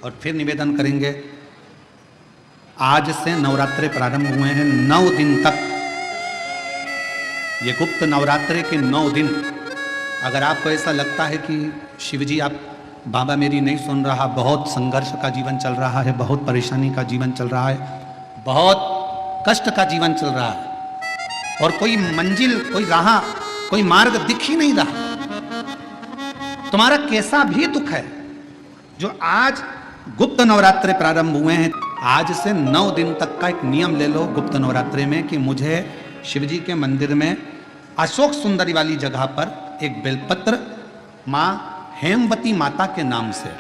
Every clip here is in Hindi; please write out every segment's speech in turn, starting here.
और फिर निवेदन करेंगे। आज से नवरात्रे प्रारंभ हुए हैं, 9 दिन तक, ये गुप्त नवरात्रे के 9 दिन। अगर आपको ऐसा लगता है कि शिवजी आप बाबा मेरी नहीं सुन रहा, बहुत संघर्ष का जीवन चल रहा है, बहुत परेशानी का जीवन चल रहा है, बहुत कष्ट का जीवन चल रहा है और कोई मंजिल, कोई राह, कोई मार्ग दिख ही नहीं रहा, तुम्हारा कैसा भी दुख है, जो आज गुप्त नवरात्रे प्रारंभ हुए हैं, आज से 9 दिन तक का एक नियम ले लो गुप्त नवरात्रे में कि मुझे शिवजी के मंदिर में अशोक सुंदरी वाली जगह पर एक बेलपत्र माँ हेमवती माता के नाम से,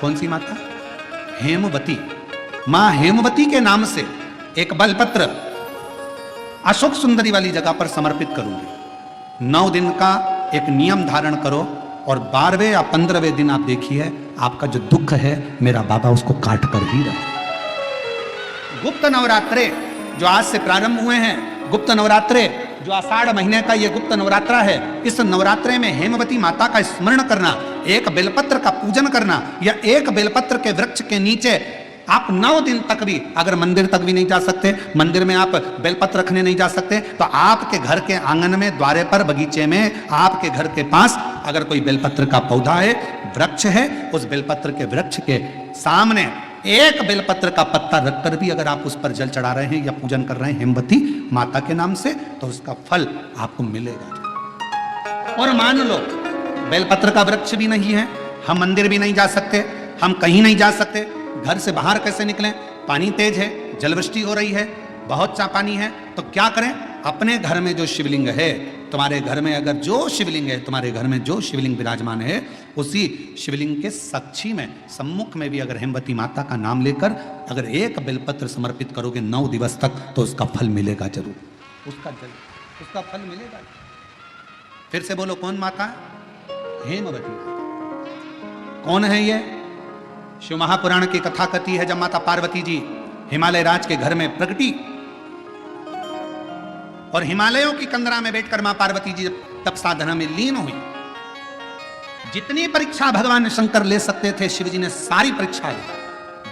कौन सी माता? हेमवती, माँ हेमवती के नाम से एक बेलपत्र अशोक सुंदरी वाली जगह पर समर्पित करूंगी। 9 दिन का एक नियम धारण करो और 12वें या 15वें दिन आप देखिए आपका जो दुख है मेरा बाबा उसको काट कर ही रहा। गुप्त नवरात्रे जो आज से प्रारंभ हुए हैं, गुप्त नवरात्रे जो आषाढ़ महीने का ये गुप्त नवरात्रा है, इस नवरात्रे में हेमवती माता का स्मरण करना, एक बेलपत्र का पूजन करना, या एक बेलपत्र के वृक्ष के नीचे आप 9 दिन तक भी, अगर मंदिर तक भी नहीं जा सकते, मंदिर में आप बेलपत्र रखने नहीं जा सकते, तो आपके घर के आंगन में, द्वारे पर, बगीचे में, आपके घर के पास अगर कोई बेलपत्र का पौधा है, वृक्ष है, उस बेलपत्र के वृक्ष के सामने एक बेलपत्र का पत्ता रखकर भी अगर आप उस पर जल चढ़ा रहे हैं या पूजन कर रहे हैं हेमवती माता के नाम से, तो उसका फल आपको मिलेगा। और मान लो बेलपत्र का वृक्ष भी नहीं है, हम मंदिर भी नहीं जा सकते, हम कहीं नहीं जा सकते, घर से बाहर कैसे निकलें? पानी तेज है, जलवृष्टि हो रही है, बहुत सा पानी है, तो क्या करें? अपने घर में जो शिवलिंग है, तुम्हारे घर में अगर जो शिवलिंग है, तुम्हारे घर में जो शिवलिंग विराजमान है, उसी शिवलिंग के साक्षी में, सम्मुख में भी अगर हेमवती माता का नाम लेकर अगर एक बेलपत्र समर्पित करोगे 9 दिवस तक, तो उसका फल मिलेगा जरूर, उसका फल मिलेगा। फिर से बोलो, कौन माता? हेमवती। कौन है ये? शिव महापुराण की कथा कथी है, जब माता पार्वती जी हिमालय राज के घर में प्रकटी और हिमालयों की कंदरा में बैठकर मां पार्वती जी तप साधना में लीन हुई। जितनी परीक्षा भगवान शंकर ले सकते थे, शिव जी ने सारी परीक्षा ली।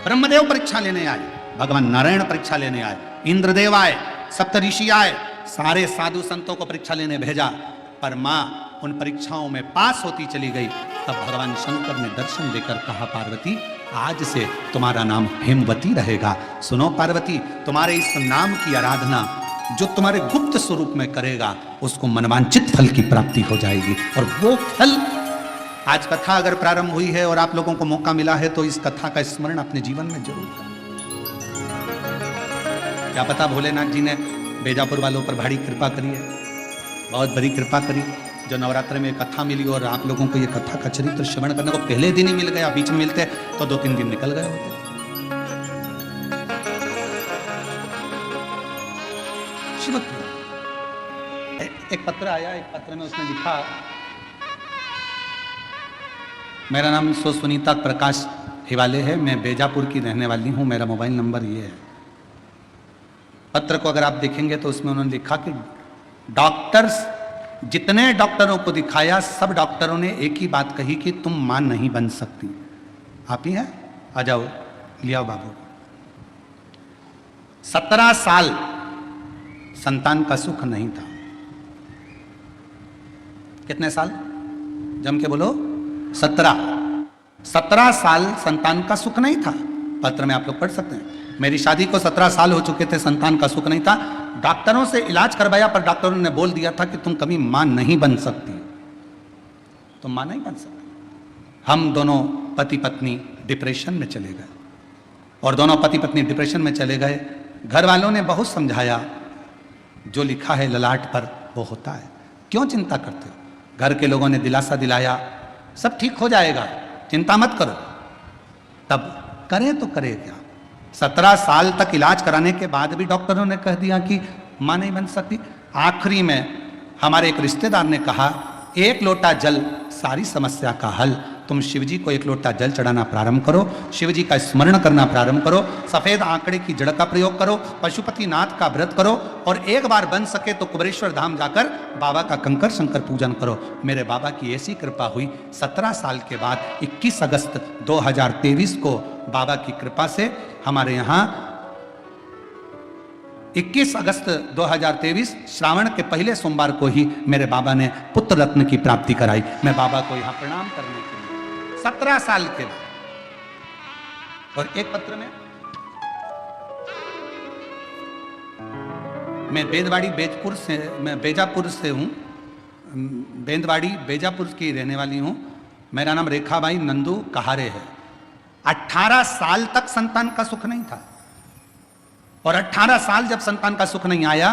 ब्रह्मदेव परीक्षा लेने आए, भगवान नारायण परीक्षा लेने आए, इंद्रदेव आए, सप्तऋषि आए, सारे साधु संतों को परीक्षा लेने भेजा, पर मां उन परीक्षाओं में पास होती चली गई। तब भगवान शंकर ने दर्शन देकर कहा, पार्वती आज से तुम्हारा नाम हेमवती रहेगा। सुनो पार्वती, तुम्हारे इस नाम की आराधना जो तुम्हारे गुप्त स्वरूप में करेगा, उसको मनवांचित फल की प्राप्ति हो जाएगी। और वो फल, आज कथा अगर प्रारंभ हुई है और आप लोगों को मौका मिला है, तो इस कथा का स्मरण अपने जीवन में जरूर करें। क्या पता भोलेनाथ जी ने बेजापुर वालों पर बड़ी कृपा करी है, बहुत बड़ी कृपा करी, जो नवरात्र में कथा मिली और आप लोगों को ये कथा का चरित्र श्रवण करने को पहले दिन ही मिल गया। बीच में मिलते तो 2-3 दिन निकल गए होते। एक पत्र आया, एक पत्र में उसने लिखा, मेरा नाम सुनीता प्रकाश हिवाले है, मैं बेजापुर की रहने वाली हूं, मेरा मोबाइल नंबर ये है। पत्र को अगर आप देखेंगे तो उसमें उन्होंने लिखा कि डॉक्टर्स, जितने डॉक्टरों को दिखाया, सब डॉक्टरों ने एक ही बात कही कि तुम मां नहीं बन सकती। आप ही हैं, आ जाओ, लियाओ बाबू। 17 साल संतान का सुख नहीं था। कितने साल? जम के बोलो, 17 साल संतान का सुख नहीं था। पत्र में आप लोग पढ़ सकते हैं। मेरी शादी को 17 साल हो चुके थे, संतान का सुख नहीं था। डॉक्टरों से इलाज करवाया, पर डॉक्टरों ने बोल दिया था कि तुम कभी मां नहीं बन सकती, तुम मां नहीं बन सकती। हम दोनों पति पत्नी डिप्रेशन में चले गए, और दोनों पति पत्नी डिप्रेशन में चले गए। घर वालों ने बहुत समझाया, जो लिखा है ललाट पर वो होता है, क्यों चिंता करते हो? घर के लोगों ने दिलासा दिलाया, सब ठीक हो जाएगा, चिंता मत करो। तब करें तो करें क्या? 17 साल तक इलाज कराने के बाद भी डॉक्टरों ने कह दिया कि मां नहीं बन सकती। आखिरी में हमारे एक रिश्तेदार ने कहा, 1 लोटा जल सारी समस्या का हल, तुम शिव जी को एक लोटा जल चढ़ाना प्रारंभ करो, शिव जी का स्मरण करना प्रारंभ करो, सफेद आंकड़े की जड़ का प्रयोग करो, पशुपतिनाथ का व्रत करो और एक बार बन सके तो कुबेरेश्वर धाम जाकर बाबा का कंकर शंकर पूजन करो। मेरे बाबा की ऐसी कृपा हुई, 17 साल के बाद 21 अगस्त 2023 को बाबा की कृपा से हमारे यहाँ 21 अगस्त 2023 श्रावण के पहले सोमवार को ही मेरे बाबा ने पुत्र रत्न की प्राप्ति कराई। मैं बाबा को यहां प्रणाम करने के लिए 17 साल के बाद। और एक पत्र में मैं बेजापुर से हूं, बेंदवाड़ी बेजापुर की रहने वाली हूं। मेरा नाम रेखाबाई नंदू कहारे है। 18 साल तक संतान का सुख नहीं था और 18 साल जब संतान का सुख नहीं आया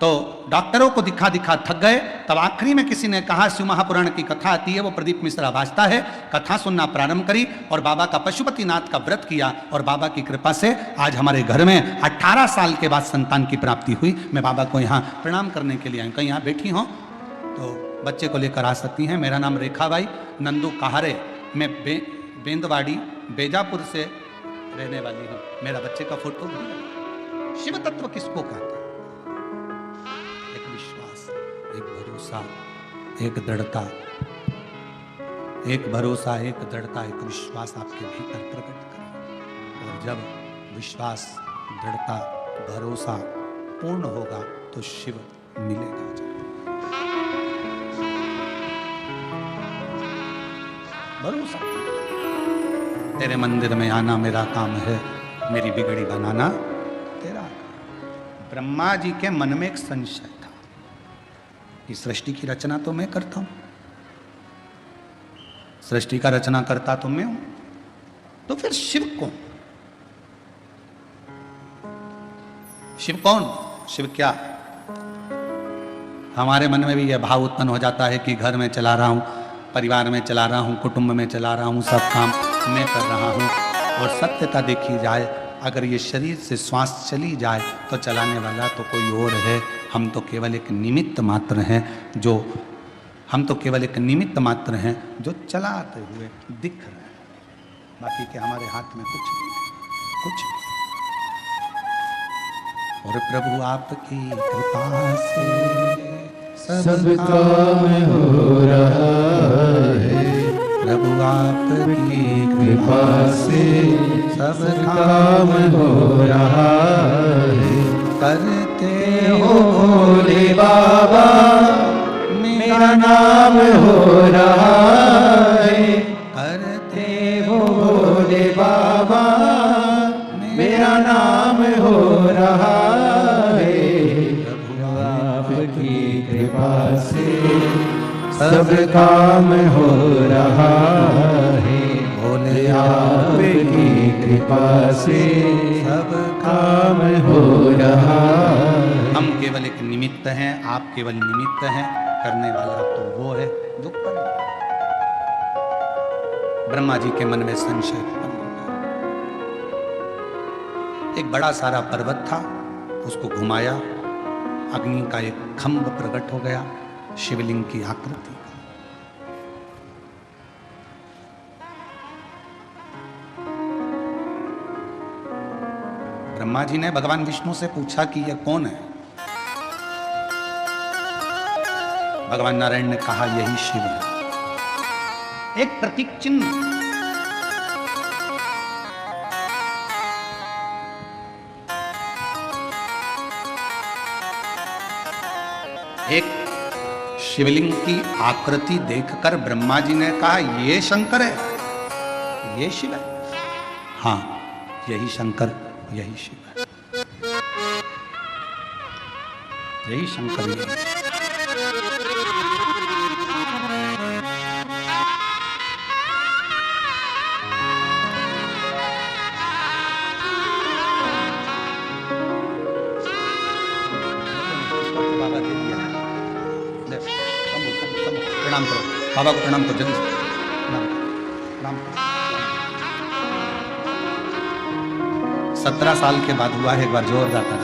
तो डॉक्टरों को दिखा दिखा थक गए। तब आखिरी में किसी ने कहा, शिव महापुराण की कथा आती है, वो प्रदीप मिश्रा वाचता है, कथा सुनना प्रारंभ करी और बाबा का पशुपतिनाथ का व्रत किया और बाबा की कृपा से आज हमारे घर में 18 साल के बाद संतान की प्राप्ति हुई। मैं बाबा को यहाँ प्रणाम करने के लिए आई। कहीं यहाँ बैठी हो तो बच्चे को लेकर आ सकती हैं। मेरा नाम रेखाबाई नंदू कहारे, मैं बेंदवाड़ी बेजापुर से रहने वाली हूँ। मेरा बच्चे का फोटो भी है। शिव तत्व किसको कहते हैं? एक विश्वास, एक भरोसा, एक दृढ़ता, एक भरोसा, एक दृढ़ता, एक विश्वास आपके भीतर प्रकट करें। और जब विश्वास, दृढ़ता, भरोसा पूर्ण होगा तो शिव मिलेगा। भरोसा, तेरे मंदिर में आना मेरा काम है, मेरी बिगड़ी बनाना तेरा। ब्रह्मा जी के मन में एक संशय था कि सृष्टि की रचना तो मैं करता हूं, सृष्टि का रचना करता तो मैं हूं, तो फिर शिव कौन? शिव कौन? शिव क्या? हमारे मन में भी यह भाव उत्पन्न हो जाता है कि घर में चला रहा हूं, परिवार में चला रहा हूं, कुटुंब में चला रहा हूं, सब काम मैं कर रहा हूं। और सत्यता देखी जाए, अगर ये शरीर से श्वास चली जाए तो चलाने वाला तो कोई और है। हम तो केवल एक निमित्त मात्र हैं, जो हम तो केवल एक निमित्त मात्र हैं जो चलाते हुए दिख रहे हैं। बाकी के हमारे हाथ में कुछ नहीं, कुछ नहीं। और प्रभु आपकी कृपा से सब काम हो रहा है। प्रभु आपकी कृपा से सब काम हो रहा है। करते हो भोले बाबा मेरा नाम हो रहा है। करते हो भोले बाबा मेरा नाम हो रहा है। प्रभु आपकी कृपा से सब काम हो रहा है। भोले आपकी कृपा से सब काम हो रहा है। हम केवल एक निमित्त हैं, आप केवल निमित्त हैं, करने वाला तो वो है जो कर। ब्रह्मा जी के मन में संशय उत्पन्न हो गया। एक बड़ा सारा पर्वत था, उसको घुमाया, अग्नि का एक खंभ प्रकट हो गया, शिवलिंग की आकृति। ब्रह्मा जी ने भगवान विष्णु से पूछा कि यह कौन है? भगवान नारायण ने कहा यही शिव है। एक प्रतीक चिन्ह, एक शिवलिंग की आकृति देखकर ब्रह्मा जी ने कहा ये शंकर है, ये शिव है। हाँ, यही शंकर, यही शिव है, यही शंकर, यही। बाबा दे दिया, प्रणाम करो बाबा को, प्रणाम करो जल्दी से, प्रणाम करो। 17 साल के बाद हुआ है, एक बार जोरदार कर।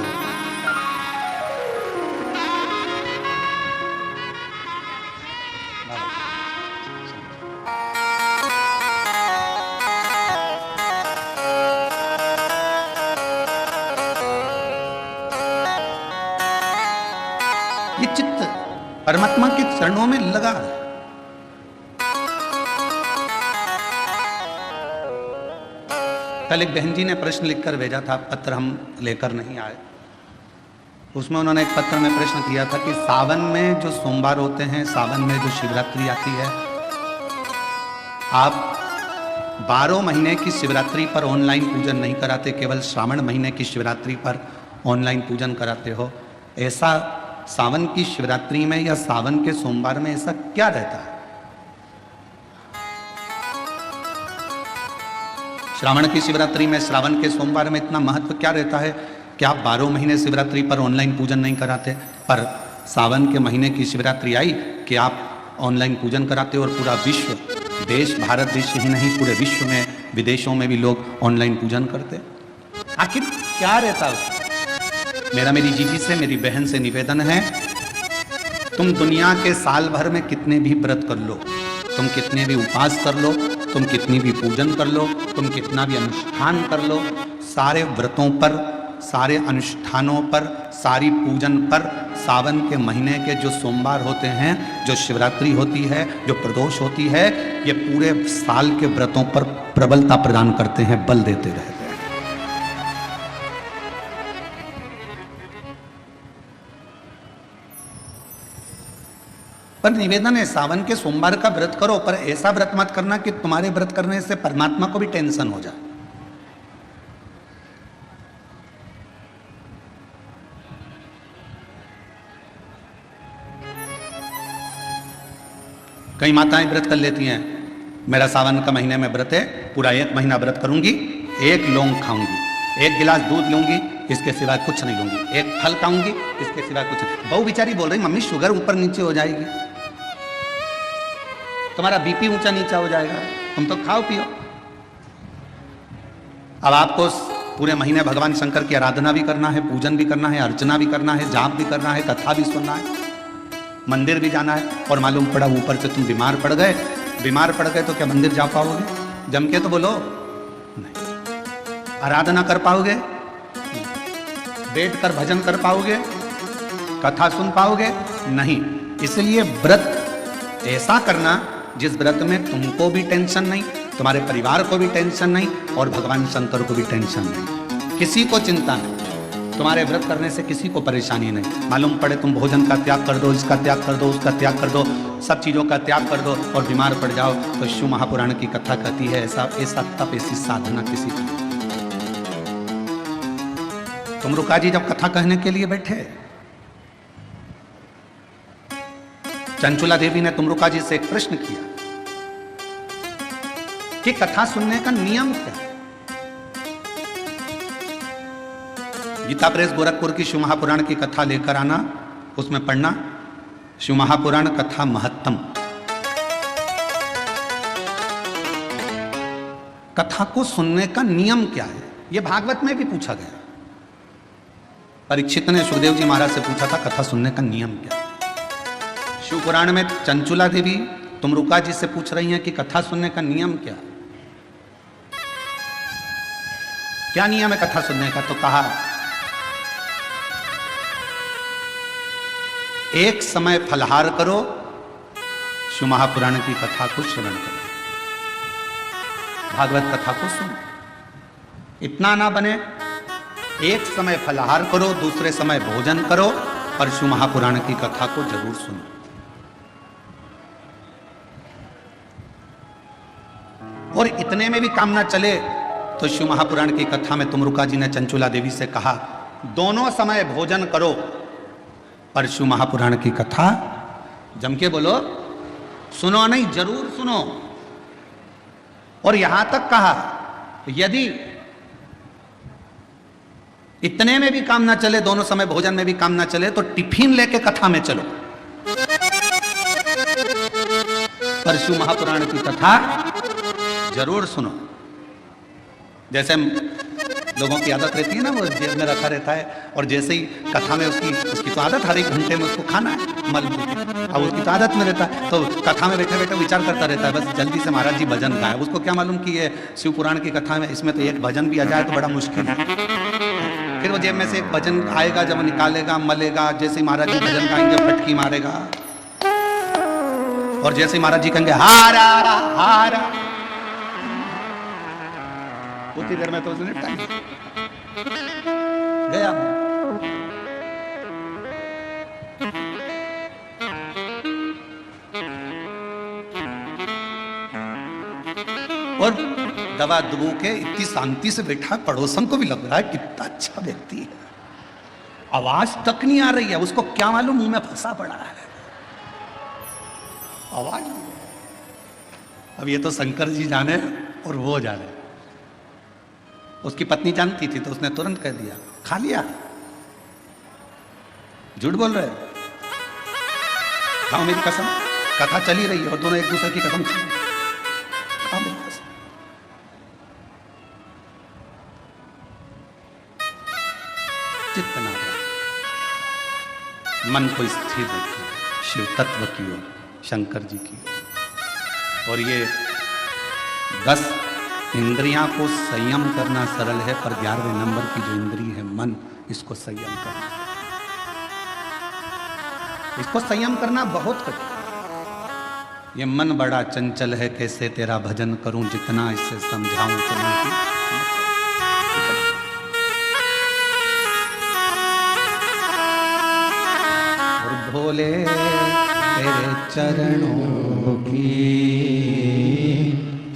परमात्मा के चरणों में लगा रहे। कल एक बहन जी ने प्रश्न लिखकर भेजा था, पत्र हम लेकर नहीं आए। उसमें उन्होंने एक पत्र में प्रश्न किया था कि सावन में जो सोमवार होते हैं, सावन में जो शिवरात्रि आती है, आप 12 महीने की शिवरात्रि पर ऑनलाइन पूजन नहीं कराते, केवल श्रावण महीने की शिवरात्रि पर ऑनलाइन पूजन कराते हो। ऐसा सावन की शिवरात्रि में या सावन के सोमवार में ऐसा क्या रहता है? श्रावण की शिवरात्रि में, श्रावण के सोमवार में इतना महत्व क्या रहता है कि आप 12 महीने शिवरात्रि पर ऑनलाइन पूजन नहीं कराते, पर सावन के महीने की शिवरात्रि आई कि आप ऑनलाइन पूजन कराते हो और पूरा विश्व, देश, भारत देश ही नहीं पूरे विश्व में, विदेशों में भी लोग ऑनलाइन पूजन करते। आखिर क्या रहता है? मेरा मेरी जीजी से, मेरी बहन से निवेदन है, तुम दुनिया के साल भर में कितने भी व्रत कर लो, तुम कितने भी उपवास कर लो, तुम कितनी भी पूजन कर लो, तुम कितना भी अनुष्ठान कर लो, सारे व्रतों पर, सारे अनुष्ठानों पर, सारी पूजन पर सावन के महीने के जो सोमवार होते हैं, जो शिवरात्रि होती है, जो प्रदोष होती है, ये पूरे साल के व्रतों पर प्रबलता प्रदान करते हैं, बल देते रहते हैं। पर निवेदन है, सावन के सोमवार का व्रत करो, पर ऐसा व्रत मत करना कि तुम्हारे व्रत करने से परमात्मा को भी टेंशन हो जाए। कई माताएं व्रत कर लेती हैं, मेरा सावन का महीने में व्रत है, पूरा 1 महीना व्रत करूंगी, 1 लौंग खाऊंगी, 1 गिलास दूध लूंगी, इसके सिवाय कुछ नहीं लूंगी, 1 फल खाऊंगी, इसके सिवाय कुछ नहीं। बहू बेचारी बोल रही, मम्मी शुगर ऊपर नीचे हो जाएगी, तुम्हारा बीपी ऊंचा नीचा हो जाएगा, तुम तो खाओ पियो। अब आपको पूरे महीने भगवान शंकर की आराधना भी करना है, पूजन भी करना है, अर्चना भी करना है, जाप भी करना है, कथा भी सुनना है, मंदिर भी जाना है, और मालूम पड़ा ऊपर से तुम बीमार पड़ गए। बीमार पड़ गए तो क्या मंदिर जा पाओगे? जम के तो बोलो नहीं। आराधना कर पाओगे? बैठ कर भजन कर पाओगे? कथा सुन पाओगे? नहीं। इसलिए व्रत ऐसा करना जिस व्रत में तुमको भी टेंशन नहीं, तुम्हारे परिवार को भी टेंशन नहीं, और भगवान शंकर को भी टेंशन नहीं, किसी को चिंता नहीं। तुम्हारे व्रत करने से किसी को परेशानी नहीं। मालूम पड़े तुम भोजन का त्याग कर दो, इसका त्याग कर दो, उसका त्याग कर दो, सब चीज़ों का त्याग कर दो और बीमार पड़ जाओ, तो शिव महापुराण की कथा कहती है ऐसा ऐसा तप, ऐसी साधना किसी की। तुमरुका जी जब कथा कहने के लिए बैठे, चंचुला देवी ने तुमरुका जी से एक प्रश्न किया कि कथा सुनने का नियम क्या है? गीता प्रेस गोरखपुर की शिव महापुराण की कथा लेकर आना, उसमें पढ़ना शिव महापुराण कथा महत्तम। कथा को सुनने का नियम क्या है? यह भागवत में भी पूछा गया। परीक्षित ने सुखदेव जी महाराज से पूछा था कथा सुनने का नियम क्या है। शिव पुराण में चंचुला देवी तुमरुका जी से पूछ रही हैं कि कथा सुनने का नियम क्या है, क्या नियम है कथा सुनने का? तो कहा एक समय फलहार करो, शिव महापुराण की कथा को श्रवण करो, भागवत कथा को सुनो। इतना ना बने, एक समय फलहार करो, दूसरे समय भोजन करो, और शिव महापुराण की कथा को जरूर सुनो। और इतने में भी काम ना चले तो शिव महापुराण की कथा में तुमरुका जी ने चंचुला देवी से कहा दोनों समय भोजन करो, पर शिव महापुराण की कथा जम के बोलो, सुनो नहीं, जरूर सुनो। और यहां तक कहा यदि इतने में भी काम ना चले, दोनों समय भोजन में भी काम ना चले, तो टिफिन लेके कथा में चलो, पर शिव महापुराण की कथा जरूर सुनो। जैसे लोगों की आदत रहती है ना, वो जेब में रखा रहता है, और जैसे ही कथा में उसकी तो आदत हर एक घंटे में उसको खाना है मल, अब उसकी तो आदत में रहता है, तो कथा में बैठे बैठे विचार करता रहता है बस जल्दी से महाराज जी भजन गाए। उसको क्या मालूम कि ये शिव पुराण की कथा में इसमें तो एक भजन भी आ जाए तो बड़ा मुश्किल है। फिर वो जेब में से एक भजन आएगा, जब निकालेगा, मलेगा, जैसे ही महाराज जी भजन गाएंगे फटकी मारेगा, और जैसे ही महाराज जी कहेंगे हारा हारा, उतनी देर में तो उसने निपटा गया। और दवा दुबू के इतनी शांति से बैठा, पड़ोसन को भी लग रहा है कितना अच्छा व्यक्ति है, आवाज तक नहीं आ रही है, उसको क्या मालूम मुंह में फंसा पड़ा है, आवाज। अब ये तो शंकर जी जाने और वो जाने। उसकी पत्नी जानती थी तो उसने तुरंत कह दिया, खा लिया, झूठ बोल रहे, खाओ मेरी कसम। कथा चली रही है और दोनों एक दूसरे की कसम खा रहे, खाओ मेरी कसम। जितना मन को स्थिर रखिए शिव तत्व की ओर, शंकर जी की ओर। और ये 10 इंद्रियां को संयम करना सरल है, पर 11वें नंबर की जो इंद्री है मन, इसको संयम करना, इसको संयम करना बहुत कठिन। ये मन बड़ा चंचल है, कैसे तेरा भजन करूं, जितना इससे समझाऊं उतना ही। और भोले तेरे चरणों की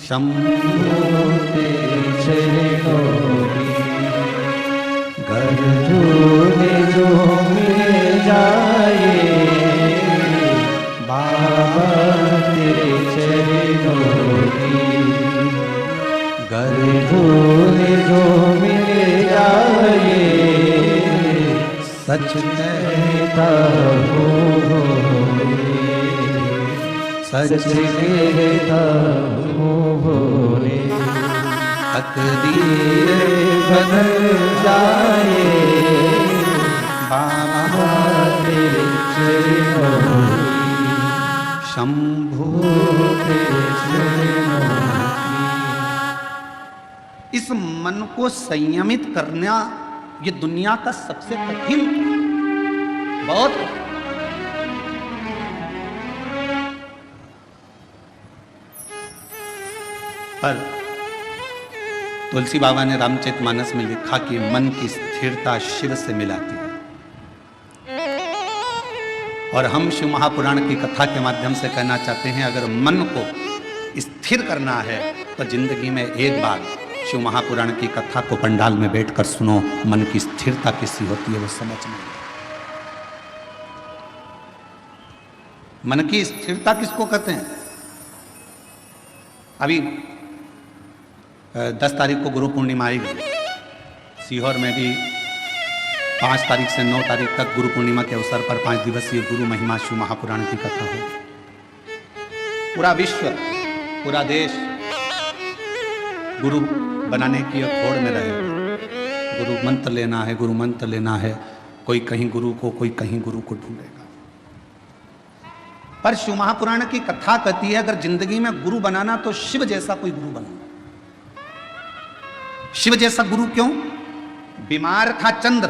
शंभो तेरे चरणों की, घर जो मिल जाए बाबा तेरे चरणों की, घर जो मिल जाए सच कहता हूँ, सच कहता हूँ, तकदीर बदल जाए बाबा तेरे चरणों की, शंभो तेरे चरणों की। इस मन को संयमित करना ये दुनिया का सबसे कठिन, बहुत पर तुलसी बाबा ने रामचरितमानस में लिखा कि मन की स्थिरता शिव से मिलाती है। और हम शिव महापुराण की कथा के माध्यम से कहना चाहते हैं, अगर मन को स्थिर करना है तो जिंदगी में एक बार शिव महापुराण की कथा को पंडाल में बैठकर सुनो, मन की स्थिरता किसी होती है वो समझ में। मन की स्थिरता किसको कहते हैं? अभी 10 तारीख को गुरु पूर्णिमा आएगी, सीहोर में भी 5 तारीख से 9 तारीख तक गुरु पूर्णिमा के अवसर पर 5 दिवसीय गुरु महिमा शिव महापुराण की कथा है। पूरा विश्व, पूरा देश गुरु बनाने की होड़ में रहे, गुरु मंत्र लेना है, गुरु मंत्र लेना है, कोई कहीं गुरु को, कोई कहीं गुरु को ढूंढेगा। पर शिव महापुराण की कथा कहती है अगर जिंदगी में गुरु बनाना तो शिव जैसा कोई गुरु बनाना। शिव जैसा गुरु क्यों? बीमार था चंद्र,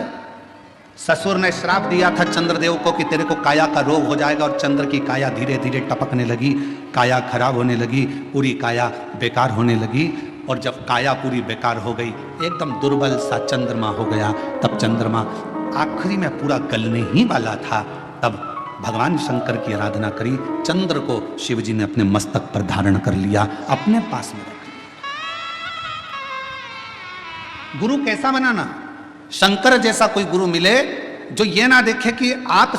ससुर ने श्राप दिया था चंद्रदेव को कि तेरे को काया का रोग हो जाएगा, और चंद्र की काया धीरे धीरे टपकने लगी, काया खराब होने लगी, पूरी काया बेकार होने लगी। और जब काया पूरी बेकार हो गई, एकदम दुर्बल सा चंद्रमा हो गया, तब चंद्रमा आखिरी में पूरा गलने ही वाला था, तब भगवान शंकर की आराधना करी, चंद्र को शिवजी ने अपने मस्तक पर धारण कर लिया, अपने पास में रख लिया। गुरु कैसा बनाना? शंकर जैसा कोई गुरु मिले जो ये ना देखे कि आप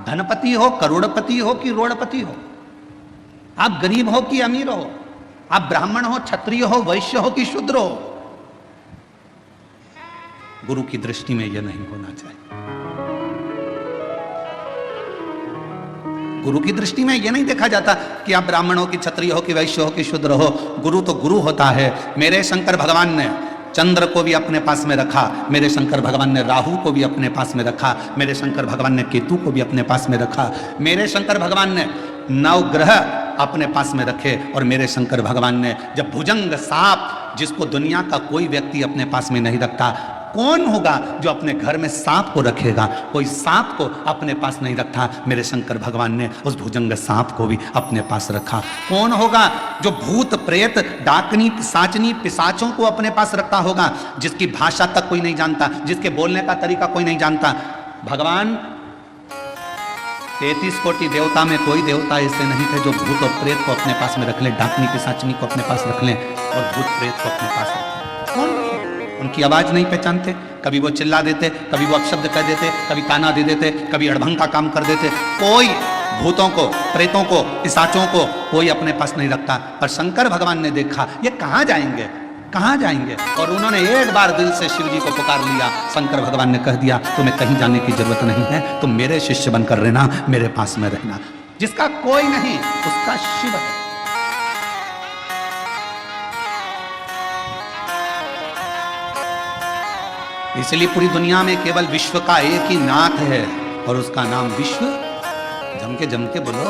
धनपति हो, करोड़पति हो कि रोड़पति हो, आप गरीब हो कि अमीर हो, आप ब्राह्मण हो, क्षत्रिय हो, वैश्य हो कि शूद्र हो। गुरु की दृष्टि में यह नहीं होना चाहिए। गुरु की दृष्टि में यह नहीं देखा जाता कि आप ब्राह्मण हो कि क्षत्रिय हो कि वैश्य हो कि शूद्र हो। गुरु तो गुरु होता है। मेरे शंकर भगवान ने चंद्र को भी अपने पास में रखा, मेरे शंकर भगवान ने राहु को भी अपने पास में रखा, मेरे शंकर भगवान ने केतु को भी अपने पास में रखा, मेरे शंकर भगवान ने 9 ग्रह अपने पास में रखे, और मेरे शंकर भगवान ने जब भुजंग सांप, जिसको दुनिया का कोई व्यक्ति अपने पास में नहीं रखता, कौन होगा जो अपने घर में सांप को रखेगा? कोई सांप को अपने पास नहीं रखता, मेरे शंकर भगवान ने उस भुजंग सांप को भी अपने पास रखा। कौन होगा जो भूत प्रेत डाकनी पिशाचनी पिशाचों को अपने पास रखता होगा, जिसकी भाषा तक कोई नहीं जानता, जिसके बोलने का तरीका कोई नहीं जानता? भगवान 33 कोटि देवता में कोई देवता ऐसे नहीं थे जो भूत और प्रेत को अपने पास में रख ले, डाकनी पिशाचनी को अपने पास रख ले और भूत प्रेत को अपने पास रख ले। कौन? उनकी आवाज नहीं पहचानते, कभी वो चिल्ला देते, कभी वो अपशब्द कह देते, कभी ताना दे देते, कभी अड़भंग का काम कर देते। कोई भूतों को, प्रेतों को, पिशाचों को कोई अपने पास नहीं रखता। पर शंकर भगवान ने देखा ये कहाँ जाएंगे, कहाँ जाएंगे, और उन्होंने एक बार दिल से शिव जी को पुकार लिया। शंकर भगवान ने कह दिया तुम्हें कहीं जाने की जरूरत नहीं है, तुम मेरे शिष्य बनकर रहना, मेरे पास में रहना। जिसका कोई नहीं उसका शिव है। इसलिए पूरी दुनिया में केवल विश्व का एक ही नाथ है और उसका नाम विश्व, जम के बोलो,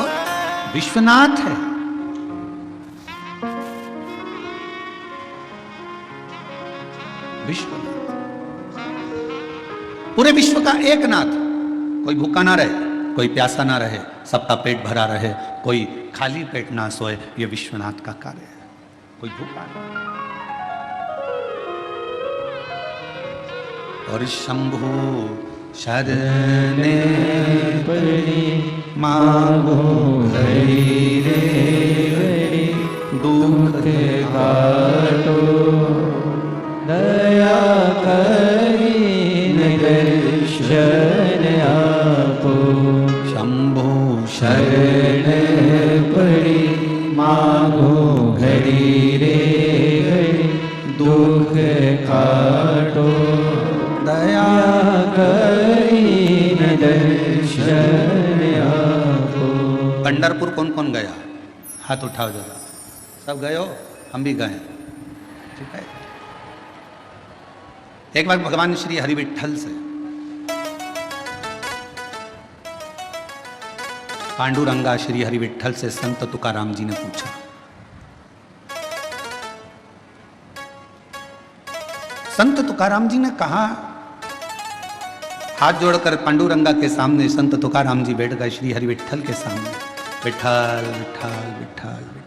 विश्वनाथ है। विश्वनाथ, पूरे विश्व का एक नाथ। कोई भूखा ना रहे, कोई प्यासा ना रहे, सबका पेट भरा रहे, कोई खाली पेट ना सोए, ये विश्वनाथ का कार्य है। कोई भूखा नहीं। और शंभु शरणे पड़ी मांगो हरि रे हरि, दुख काटो दया करी दर्शन आपो। शंभु शरण पड़ी मांगो हरि रे हरि, दुख काटो दया करी दर्शन आपो। पंढरपुर कौन कौन गया? हाथ उठाओ जरा। सब गए हो? हम भी गए। ठीक है। एक बार भगवान श्री हरि विठ्ठल से पांडुरंगा श्री हरि विठ्ठल से संत तुकाराम जी ने पूछा, संत तुकाराम जी ने कहा, हाथ जोड़कर पांडुरंगा के सामने संत तुकाराम जी बैठ गए श्री हरि विठ्ठल के सामने। विठ्ठल विठ्ठल विठ्ठल विठ्ठल।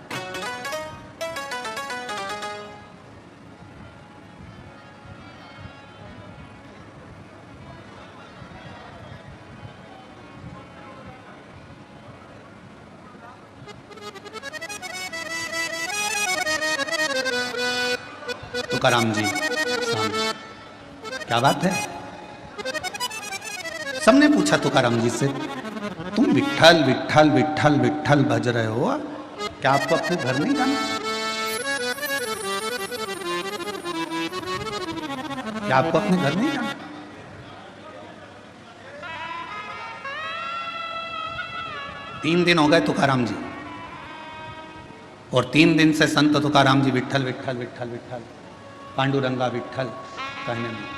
तुकाराम जी सामने, क्या बात है? सबने पूछा तुकाराम जी से, तुम विठ्ठल विठ्ठल विठ्ठल विठ्ठल भज रहे हो, क्या आपको अपने घर नहीं जाना? क्या आपको अपने घर नहीं जाना? तीन दिन हो गए तुकाराम जी, और 3 दिन से संत तुकाराम जी विठ्ठल विठ्ठल विठ्ठल विठ्ठल, पांडुरंगा विठ्ठल कहने में।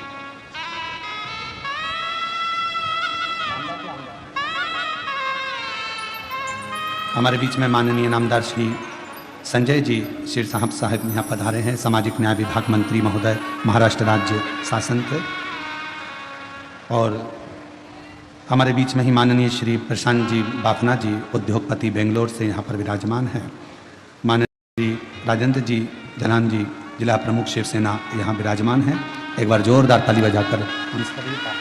हमारे बीच में माननीय नामदार श्री संजय जी श्री साहब यहाँ पधारे हैं, सामाजिक न्याय विभाग मंत्री महोदय, महाराष्ट्र राज्य शासन के। और हमारे बीच में ही माननीय श्री प्रशांत जी बाफना जी, उद्योगपति बेंगलोर से यहाँ पर विराजमान हैं। माननीय श्री राजेंद्र जी जलान जी, जिला प्रमुख शिवसेना, यहाँ विराजमान हैं। एक बार जोरदार ताली बजाकर हम सभी का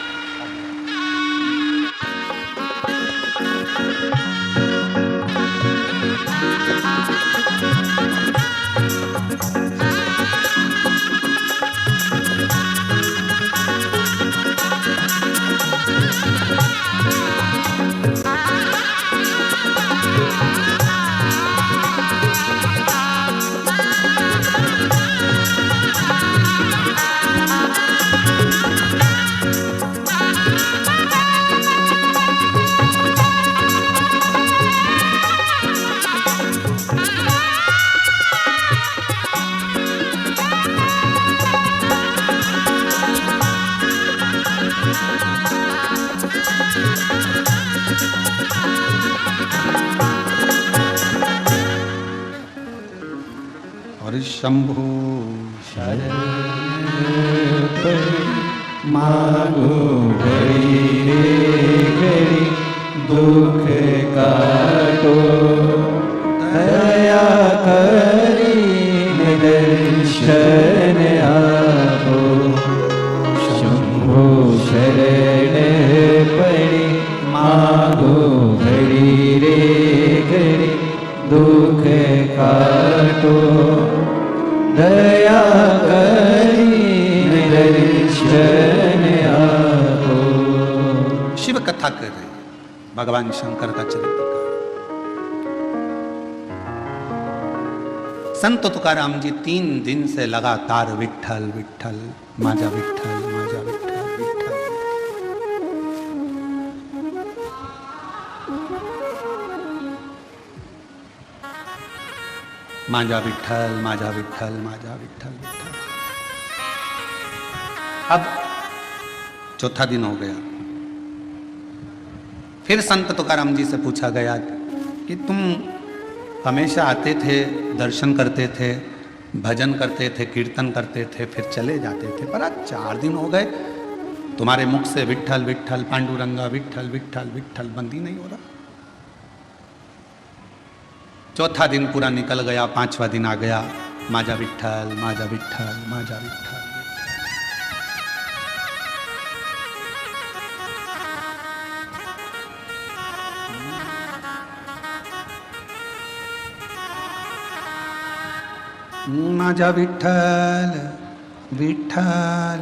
शंभु शरण मागो घड़ी रे घड़ी दुख काटो, दया करी दर्शन आपो, शंभो शरण पड़ी मागो घड़ी रे घड़ी दुख काटो, दया करी दर्शन आपो। शिव कथा कर रहे भगवान शंकर का चरित्र। संत तुकाराम जी 3 दिन से लगातार विठ्ठल विठ्ठल माजा विठ्ठल माजा विठ्ठल विठ्ठल। माजा विठ्ठल माजा विठ्ठल माजा विठ्ठल विठ्ठल। अब चौथा दिन हो गया। फिर संत तुकाराम जी से पूछा गया कि तुम हमेशा आते थे, दर्शन करते थे, भजन करते थे, कीर्तन करते थे, फिर चले जाते थे, पर आज 4 दिन हो गए तुम्हारे मुख से विठ्ठल विठ्ठल पांडुरंगा विठ्ठल विठ्ठल विठ्ठल बंद ही नहीं हो रहा। चौथा दिन पूरा निकल गया, 5वां दिन आ गया, माजा विठ्ठल माजा विठ्ठल माजा विठ्ठल। माझा विठ्ठल विठ्ठल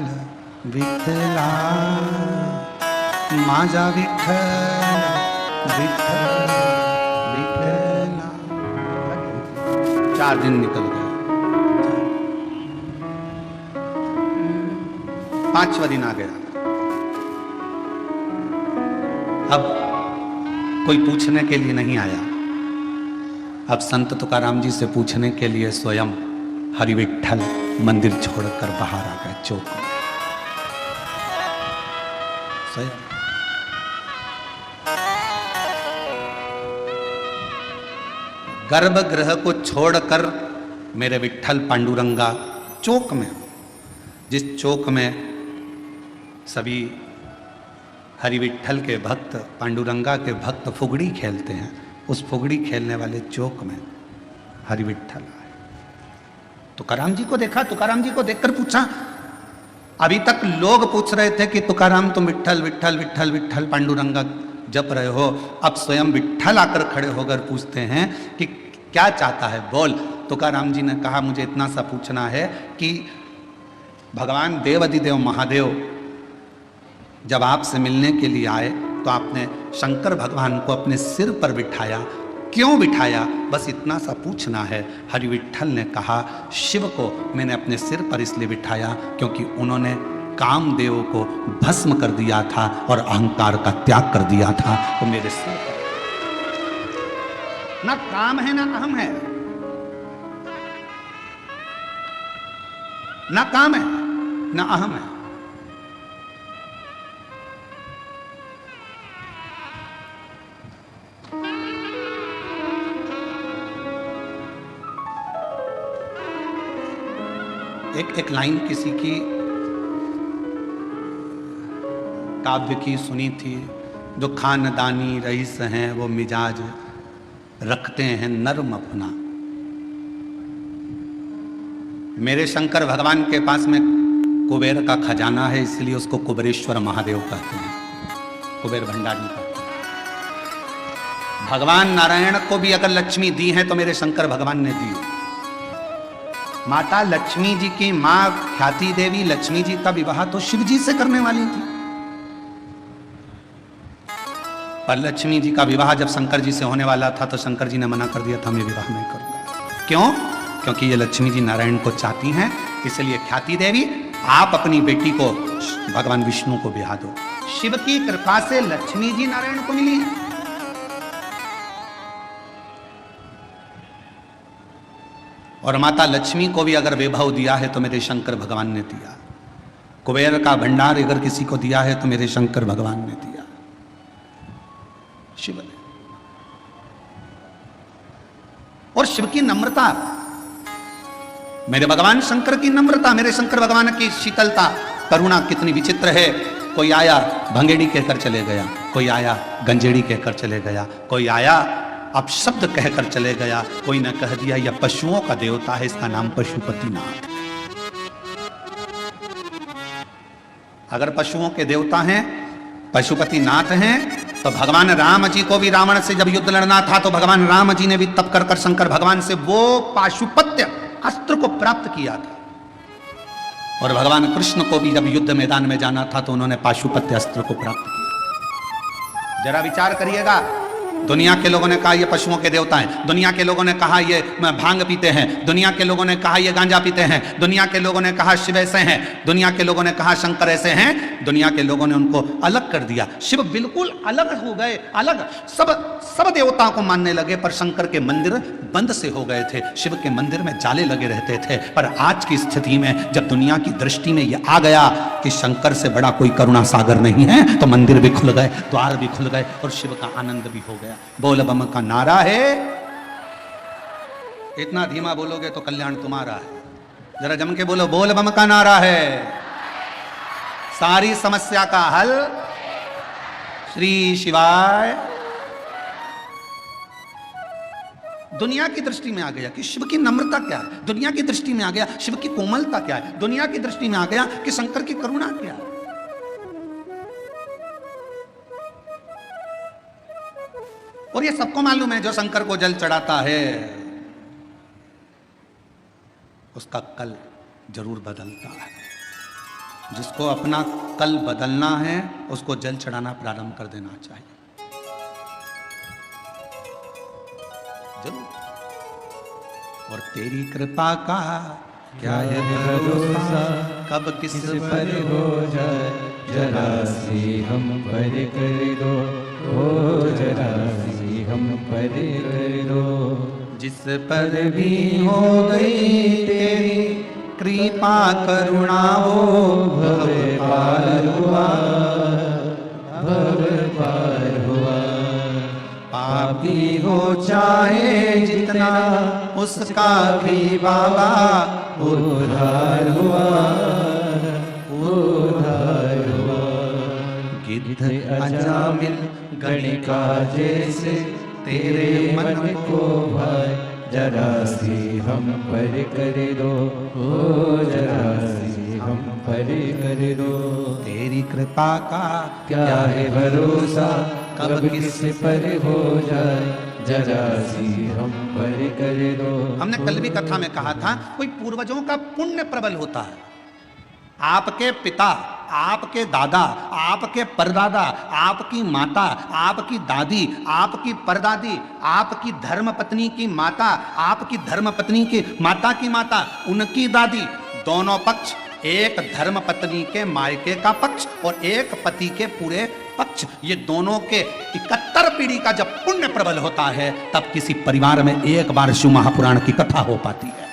विठ्ठला, माझा विठ्ठल विठ्ठल विठ्ठला। 4 दिन निकल गए, 5वां दिन आ गया। अब कोई पूछने के लिए नहीं आया। अब संत तुकाराम जी से पूछने के लिए स्वयं हरि विठ्ठल मंदिर छोड़कर बाहर आ गए चौक में। स्वयं गर्भगृह को छोड़कर मेरे विठ्ठल पांडुरंगा चौक में, जिस चौक में सभी हरि विठ्ठल के भक्त, पांडुरंगा के भक्त फुगड़ी खेलते हैं, उस फुगड़ी खेलने वाले चौक में हरि विठ्ठल आए। तुकाराम जी को देखा, तुकाराम जी को देखकर पूछा। अभी तक लोग पूछ रहे थे कि तुकाराम तुम विठ्ठल विठ्ठल विठ्ठल विठ्ठल पांडुरंगा जप रहे हो, अब स्वयं विठ्ठल आकर खड़े होकर पूछते हैं कि क्या चाहता है, बोल। तुकाराम जी ने कहा मुझे इतना सा पूछना है कि भगवान देवाधिदेव महादेव जब आपसे मिलने के लिए आए तो आपने शंकर भगवान को अपने सिर पर बिठाया, क्यों बिठाया, बस इतना सा पूछना है। हरि विठ्ठल ने कहा शिव को मैंने अपने सिर पर इसलिए बिठाया क्योंकि उन्होंने कामदेव को भस्म कर दिया था और अहंकार का त्याग कर दिया था, तो मेरे सिर पर ना काम है ना अहम है, ना काम है ना अहम है। एक लाइन किसी की काव्य की सुनी थी, जो खानदानी रईस हैं वो मिजाज रखते हैं नर्म अपना। मेरे शंकर भगवान के पास में कुबेर का खजाना है, इसलिए उसको कुबेरेश्वर महादेव कहते हैं, कुबेर भंडारी कहते हैं। भगवान नारायण को भी अगर लक्ष्मी दी है तो मेरे शंकर भगवान ने दी। माता लक्ष्मी जी की मां ख्याति देवी लक्ष्मी जी का विवाह तो शिव जी से करने वाली थी, पर लक्ष्मी जी का विवाह जब शंकर जी से होने वाला था तो शंकर जी ने मना कर दिया था, मैं विवाह नहीं करूंगा। क्यों? क्योंकि ये लक्ष्मी जी नारायण को चाहती हैं, इसलिए ख्याति देवी आप अपनी बेटी को भगवान विष्णु को ब्याह दो। शिव की कृपा से लक्ष्मी जी नारायण को मिली है। और माता लक्ष्मी को भी अगर वैभव दिया है तो मेरे शंकर भगवान ने दिया। कुबेर का भंडार अगर किसी को दिया है तो मेरे शंकर भगवान ने दिया, शिव ने। और शिव की नम्रता, मेरे भगवान शंकर की नम्रता, मेरे शंकर भगवान की शीतलता, करुणा कितनी विचित्र है। कोई आया भंगेड़ी कहकर चले गया, कोई आया गंजेड़ी कहकर चले गया, कोई आया अपशब्द कहकर चले गया, कोई ने कह दिया यह पशुओं का देवता है, इसका नाम पशुपतिनाथ। अगर पशुओं के देवता हैं, पशुपतिनाथ हैं, तो भगवान राम जी को भी रावण से जब युद्ध लड़ना था तो भगवान राम जी ने भी तप कर शंकर भगवान से वो पाशुपत्य अस्त्र को प्राप्त किया था। और भगवान कृष्ण को भी जब युद्ध मैदान में जाना था तो उन्होंने पाशुपत्य अस्त्र को प्राप्त किया। जरा विचार करिएगा, दुनिया के लोगों ने कहा ये पशुओं के देवता हैं, दुनिया के लोगों ने कहा ये भांग पीते हैं, दुनिया के लोगों ने कहा ये गांजा पीते हैं, दुनिया के लोगों ने कहा शिव ऐसे हैं, दुनिया के लोगों ने कहा शंकर ऐसे हैं। दुनिया के लोगों ने उनको अलग कर दिया, शिव बिल्कुल अलग हो गए, अलग सब देवताओं को मानने लगे, पर शंकर के मंदिर बंद से हो गए थे, शिव के मंदिर में जाले लगे रहते थे। पर आज की स्थिति में जब दुनिया की दृष्टि में यह आ गया कि शंकर से बड़ा कोई करुणा सागर नहीं है, तो मंदिर भी खुल गए, द्वार भी खुल गए और शिव का आनंद भी हो गया। बोल बम का नारा है, इतना धीमा बोलोगे तो कल्याण तुम्हारा है। जरा जम के बोलो, बोल बम का नारा है, सारी समस्या का हल श्री शिवाय। दुनिया की दृष्टि में आ गया कि शिव की नम्रता क्या है, दुनिया की दृष्टि में आ गया शिव की कोमलता क्या है, दुनिया की दृष्टि में आ गया कि शंकर की करुणा क्या है। और ये सबको मालूम है, जो शंकर को जल चढ़ाता है उसका कल जरूर बदलता है। जिसको अपना कल बदलना है उसको जल चढ़ाना प्रारंभ कर देना चाहिए, जरूर। और तेरी कृपा का क्या है भरोसा, कब किस पर हो जाए जरा सी हम पर कर दो, हो जरा सी हम पर कर दो। जिस पर भी हो गई तेरी कृपा करुणा वो भव पार हुआ, भव पार हुआ। पापी हो चाहे जितना उसका भी बाबा उद्धार हुआ, उद्धार हुआ। गिद्ध अजामिल गणिका जैसे तेरे मन को भाई, जरा सी हम पर कर दो, ओ जरा सी हम पर कर दो। तेरी कृपा का क्या है भरोसा, कब किस पर हो जाए जरा सी हम पर कर दो। हमने कल भी कथा में कहा था, कोई पूर्वजों का पुण्य प्रबल होता है। आपके पिता, आपके दादा, आपके परदादा, आपकी माता, आपकी दादी, आपकी परदादी, आपकी धर्मपत्नी की माता, आपकी धर्मपत्नी की माता की माता, उनकी दादी, दोनों पक्ष, एक धर्मपत्नी के मायके का पक्ष और एक पति के पूरे पक्ष, ये दोनों के 71 पीढ़ी का जब पुण्य प्रबल होता है तब किसी परिवार में एक बार शिव महापुराण की कथा हो पाती है।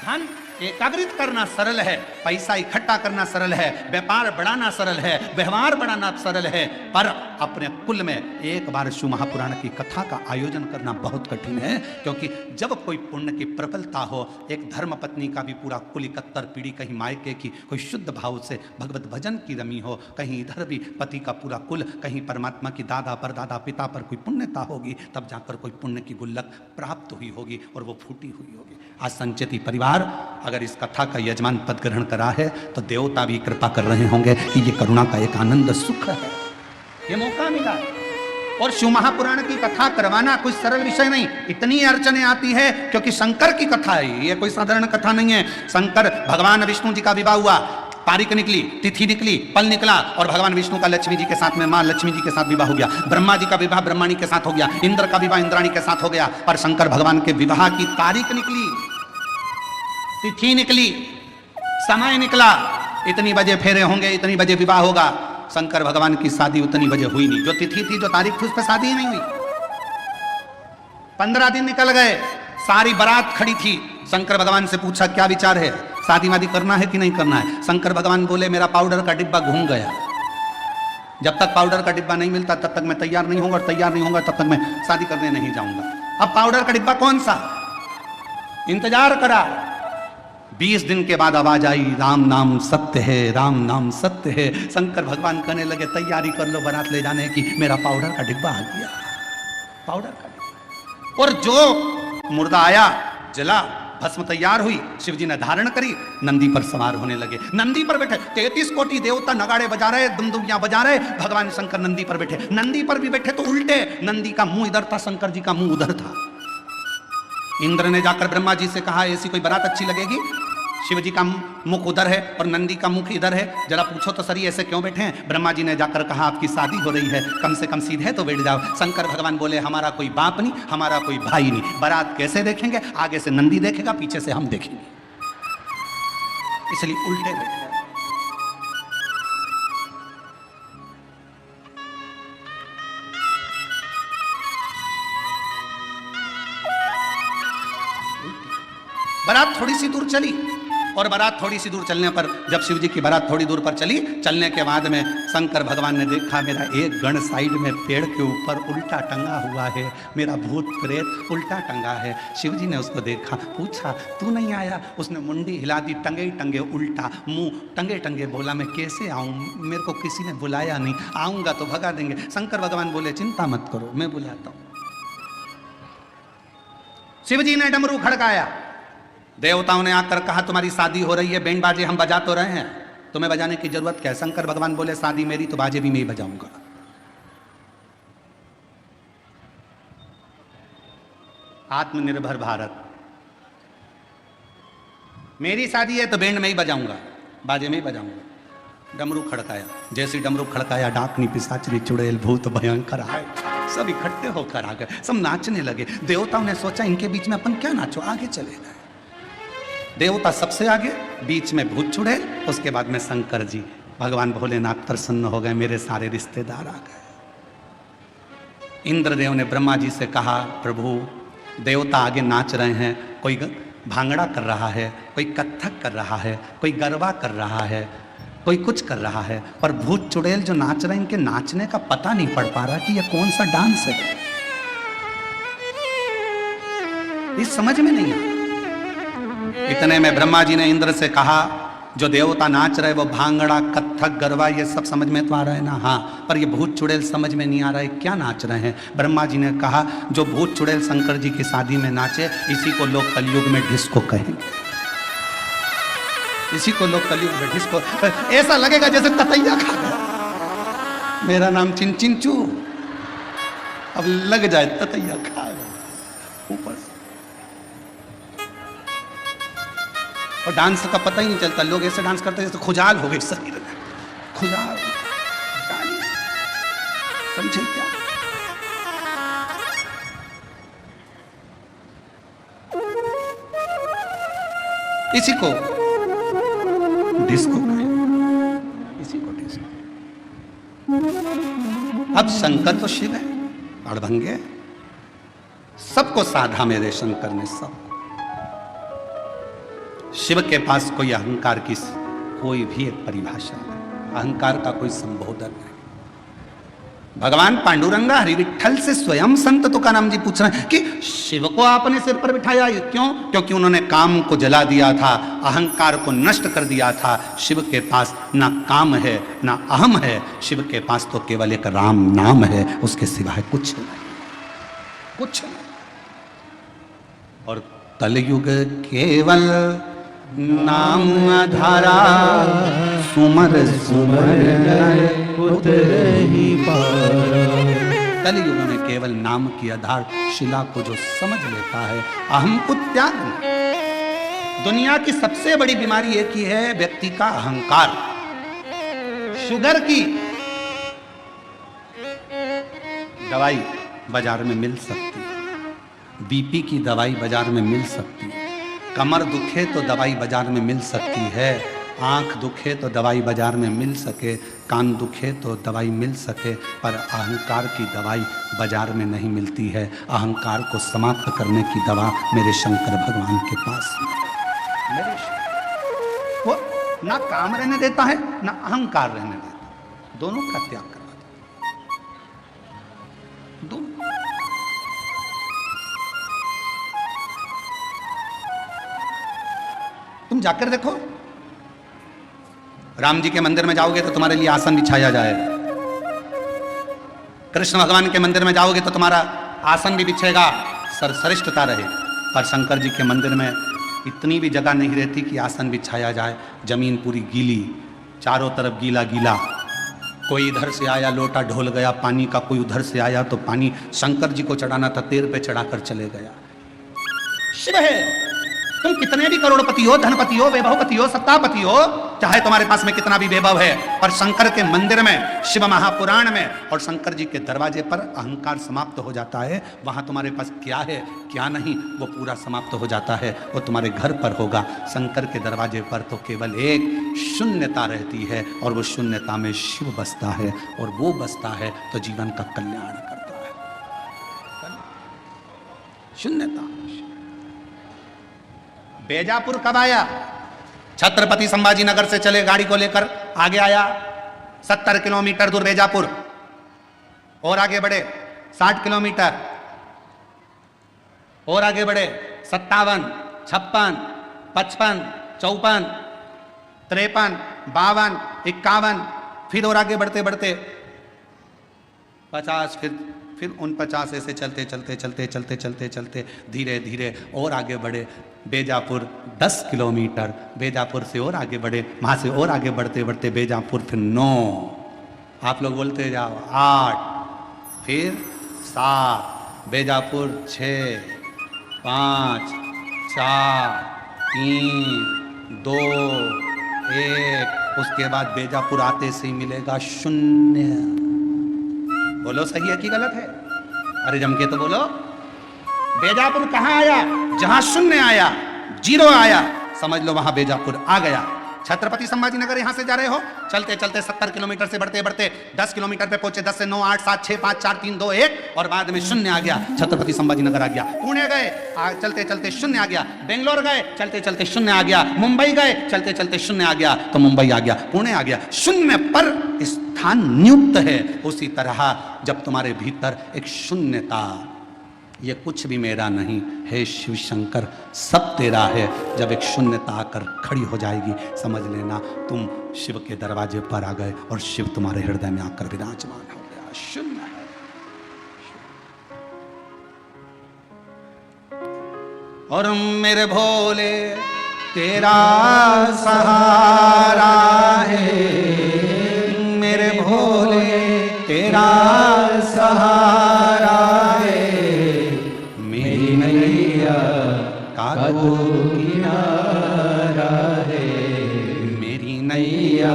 धन एकाग्रित करना सरल है, पैसा इकट्ठा करना सरल है, व्यापार बढ़ाना सरल है, व्यवहार बढ़ाना सरल है, पर अपने कुल में एक बार शिव महापुराण की कथा का आयोजन करना बहुत कठिन है। क्योंकि जब कोई पुण्य की प्रबलता हो, एक धर्म पत्नी का भी पूरा कुल 71 पीढ़ी, कहीं मायके की कोई शुद्ध भाव से भगवत भजन की रमी हो, कहीं इधर भी पति का पूरा कुल, कहीं परमात्मा की दादा परदादा पिता पर कोई पुण्यता होगी, तब जाकर कोई पुण्य की गुल्लक प्राप्त हुई होगी और वो फूटी हुई होगी। आज संचेती परिवार अगर इस कथा का यजमान पद ग्रहण करा है तो देवता भी कृपा कर रहे होंगे कि ये करुणा का एक आनंद सुख है, ये मौका मिला है। और शिव महापुराण की कथा करवाना कोई सरल विषय नहीं, इतनी अड़चने आती है क्योंकि शंकर की कथा है, ये कोई साधारण कथा नहीं है। शंकर भगवान विष्णु जी का विवाह हुआ, तारीख निकली, तिथि निकली, पल निकला और भगवान विष्णु का लक्ष्मी जी के साथ में मां लक्ष्मी जी के साथ विवाह हो गया। ब्रह्मा जी का विवाह ब्रह्माणी के साथ हो गया, इंद्र का विवाह इंद्राणी के साथ हो गया। पर शंकर भगवान के विवाह की तारीख निकली, तिथि निकली, समय निकला, इतनी बजे फेरे होंगे, इतनी बजे विवाह होगा। शंकर भगवान की शादी उतनी बजे हुई नहीं, जो तिथि थी, जो तारीख थी, उस पर शादी ही नहीं हुई। 15 दिन निकल गए, सारी बारात खड़ी थी। शंकर भगवान से पूछा क्या विचार है, शादी वादी करना है कि नहीं करना है। शंकर भगवान बोले मेरा पाउडर का डिब्बा घूम गया, जब तक पाउडर का डिब्बा नहीं मिलता तब तक मैं तैयार नहीं होऊंगा, और तैयार नहीं होगा तब तक मैं शादी करने नहीं जाऊंगा। अब पाउडर का डिब्बा कौन सा, इंतजार करा, 20 दिन के बाद आवाज आई, राम नाम सत्य है, राम नाम सत्य है। शंकर भगवान कहने लगे तैयारी कर लो बारात ले जाने की, मेरा पाउडर का डिब्बा आ गया, पाउडर का डिब्बा। और जो मुर्दा आया जला, भस्म तैयार हुई, शिवजी ने धारण करी, नंदी पर सवार होने लगे। नंदी पर बैठे 33 कोटि देवता नगाड़े बजा रहे, दुमदुमियां बजा रहे, भगवान शंकर नंदी पर बैठे। नंदी पर भी बैठे तो उल्टे, नंदी का मुंह इधर था, शंकर जी का मुंह उधर था। इंद्र ने जाकर ब्रह्मा जी से कहा ऐसी कोई बारात अच्छी लगेगी? शिव जी का मुख उधर है और नंदी का मुख इधर है, जरा पूछो तो सही ऐसे क्यों बैठे हैं? ब्रह्मा जी ने जाकर कहा आपकी शादी हो रही है, कम से कम सीधे तो बैठ जाओ। शंकर भगवान बोले हमारा कोई बाप नहीं, हमारा कोई भाई नहीं, बारात कैसे देखेंगे? आगे से नंदी देखेगा, पीछे से हम देखेंगे, इसलिए उल्टे बैठे। बारात थोड़ी सी दूर चली और बारात थोड़ी सी दूर चलने पर, जब शिव जी की बारात थोड़ी दूर पर चली, चलने के बाद में शंकर भगवान ने देखा मेरा एक गण साइड में पेड़ के ऊपर उल्टा टंगा हुआ है, मेरा भूत प्रेत उल्टा टंगा है। शिव जी ने उसको देखा, पूछा तू नहीं आया? उसने मुंडी हिला दी, टंगे ही टंगे उल्टा, मुंह टंगे टंगे, बोला मैं कैसे आऊँ, मेरे को किसी ने बुलाया नहीं, आऊँगा तो भगा देंगे। शंकर भगवान बोले चिंता मत करो, मैं बुलाता हूँ। शिव जी ने डमरू खड़काया, देवताओं ने आकर कहा तुम्हारी शादी हो रही है, बैंड बाजे हम बजा तो रहे हैं, तुम्हें बजाने की जरूरत क्या है? शंकर भगवान बोले शादी मेरी तो बाजे भी मैं ही बजाऊंगा। आत्मनिर्भर भारत, मेरी शादी है तो बैंड में ही बजाऊंगा, बाजे में ही बजाऊंगा। डमरू खड़काया, जैसे डमरू खड़काया डाकनी पिशाचरी चुड़ैल भूत भयंकर आए, सब इकट्ठे होकर आ गए, सब नाचने लगे। देवताओं ने सोचा इनके बीच में अपन क्या नाचो, आगे चले गए। देवता सबसे आगे, बीच में भूत चुड़ैल, उसके बाद में शंकर जी। भगवान भोलेनाथ प्रसन्न हो गए, मेरे सारे रिश्तेदार आ गए। इंद्रदेव ने ब्रह्मा जी से कहा प्रभु देवता आगे नाच रहे हैं, कोई भांगड़ा कर रहा है, कोई कत्थक कर रहा है, कोई गरबा कर रहा है, कोई कुछ कर रहा है, पर भूत चुड़ैल जो नाच रहे हैं इनके नाचने का पता नहीं पड़ पा रहा कि यह कौन सा डांस है, इस समझ में नहीं आ। इतने में ब्रह्मा जी ने इंद्र से कहा जो देवता नाच रहे वो भांगड़ा कत्थक गरबा ये सब समझ में तो आ रहा है ना? हाँ, पर ये भूत चुड़ैल समझ में नहीं आ रहा है क्या नाच रहे हैं। ब्रह्मा जी ने कहा जो भूत चुड़ैल शंकर जी की शादी में नाचे इसी को लोग कलयुग में डिस्को कहेंगे, इसी को लोग कलयुग में डिस्को, ऐसा लगेगा जैसे ततैया खा गया। मेरा नाम चिंचिंचू, अब लग जाए ततैया खा ऊपर से। और डांस का पता ही नहीं चलता, लोग ऐसे डांस करते हैं जैसे खुजाल हो गई शरीर में, खुजाल, समझे क्या? इसी को डिस्को कहें, इसी को डिस्को। अब शंकर तो शिव है, अड़भंगे, सबको साधा मेरे शंकर ने, सबको। शिव के पास कोई अहंकार की कोई भी एक परिभाषा नहीं, अहंकार का कोई संबोधन नहीं। भगवान पांडुरंगा हरि विठल से स्वयं संत तुकाराम जी पूछ रहे हैं कि शिव को आपने सिर पर बिठाया, क्यों? क्योंकि उन्होंने काम को जला दिया था, अहंकार को नष्ट कर दिया था। शिव के पास ना काम है ना अहम है, शिव के पास तो केवल एक राम नाम है, उसके सिवाय कुछ नहीं, कुछ नहीं। और कलयुग केवल नाम आधारा, सुमर सुमर उतरहि पारा। कलयुग में केवल नाम की आधार शिला को जो समझ लेता है, अहम को त्याग नहीं। दुनिया की सबसे बड़ी बीमारी एक ही है, व्यक्ति का अहंकार। शुगर की दवाई बाजार में मिल सकती है, बीपी की दवाई बाजार में मिल सकती है, कमर दुखे तो दवाई बाजार में मिल सकती है, आंख दुखे तो दवाई बाजार में मिल सके, कान दुखे तो दवाई मिल सके, पर अहंकार की दवाई बाजार में नहीं मिलती है। अहंकार को समाप्त करने की दवा मेरे शंकर भगवान के पास है। मेरे वो ना काम रहने देता है ना अहंकार रहने देता, दोनों का त्याग करवा देता, दोनों। तुम जाकर देखो, राम जी के मंदिर में जाओगे तो तुम्हारे लिए आसन बिछाया जाएगा, कृष्ण भगवान के मंदिर में जाओगे तो तुम्हारा आसन भी बिछेगा, सरसरिष्ठता रहे। पर शंकर जी के मंदिर में इतनी भी जगह नहीं रहती कि आसन बिछाया जाए, जमीन पूरी गीली, चारों तरफ गीला गीला। कोई इधर से आया लोटा ढोल गया पानी का, कोई उधर से आया तो पानी शंकर जी को चढ़ाना था, तेर पे चढ़ाकर चले गया। शिव है, तुम कितने भी करोड़पति हो, धनपति हो, वैभवपति हो, सत्तापति हो, चाहे तुम्हारे पास में कितना भी वैभव है, पर शंकर के मंदिर में, शिव महापुराण में और शंकर जी के दरवाजे पर अहंकार समाप्त हो जाता है। वहां तुम्हारे पास क्या है क्या नहीं वो पूरा समाप्त हो जाता है। वो तुम्हारे घर पर होगा, शंकर के दरवाजे पर तो केवल एक शून्यता रहती है, और वो शून्यता में शिव बसता है, और वो बसता है तो जीवन का कल्याण करता है। शून्यता। बेजापुर कब आया? छत्रपति संभाजी नगर से चले गाड़ी को लेकर, आगे आया 70 किलोमीटर दूर बेजापुर, और आगे बढ़े 60 किलोमीटर, और आगे बढ़े 57, 56, 55, 54, 53, 52, 51, फिर और आगे बढ़ते बढ़ते 50, फिर 49, ऐसे चलते चलते चलते चलते चलते चलते धीरे धीरे और आगे बढ़े। बेजापुर 10 किलोमीटर, बेजापुर से और आगे बढ़े, वहाँ से और आगे बढ़ते बढ़ते बेजापुर फिर 9, आप लोग बोलते जाओ 8, फिर 7, बेजापुर 6, 5, 4, 3, 2, 1, उसके बाद बेजापुर आते से ही मिलेगा शून्य। बोलो सही है कि गलत है? अरे जम के तो बोलो। बेजापुर कहां आया? जहां शून्य आया, जीरो आया, समझ लो वहां बेजापुर आ गया। छत्रपति संभाजी नगर यहां से जा रहे हो, चलते चलते 70 किलोमीटर से बढ़ते बढ़ते 10 किलोमीटर पे पहुंचे, 10 से 9, 8, 7, 6, 5, 4, 3, 2, 1, और बाद में शून्य आ गया। छत्रपति संभाजी नगर आ गया। पुणे गए, चलते चलते शून्य आ गया। बेंगलोर गए, चलते चलते शून्य आ गया। मुंबई गए, चलते चलते शून्य आ गया, तो मुंबई आ गया, पुणे आ गया। शून्य पर स्थान नियुक्त है। उसी तरह जब तुम्हारे भीतर एक शून्यता, ये कुछ भी मेरा नहीं है शिव शंकर सब तेरा है, जब एक शून्यता आकर खड़ी हो जाएगी, समझ लेना तुम शिव के दरवाजे पर आ गए और शिव तुम्हारे हृदय में आकर विराजमान हो गया। शून्य है। और मेरे भोले तेरा सहारा है, मेरे भोले तेरा सहारा है, मेरी नैया का तो किनारा है, मेरी नैया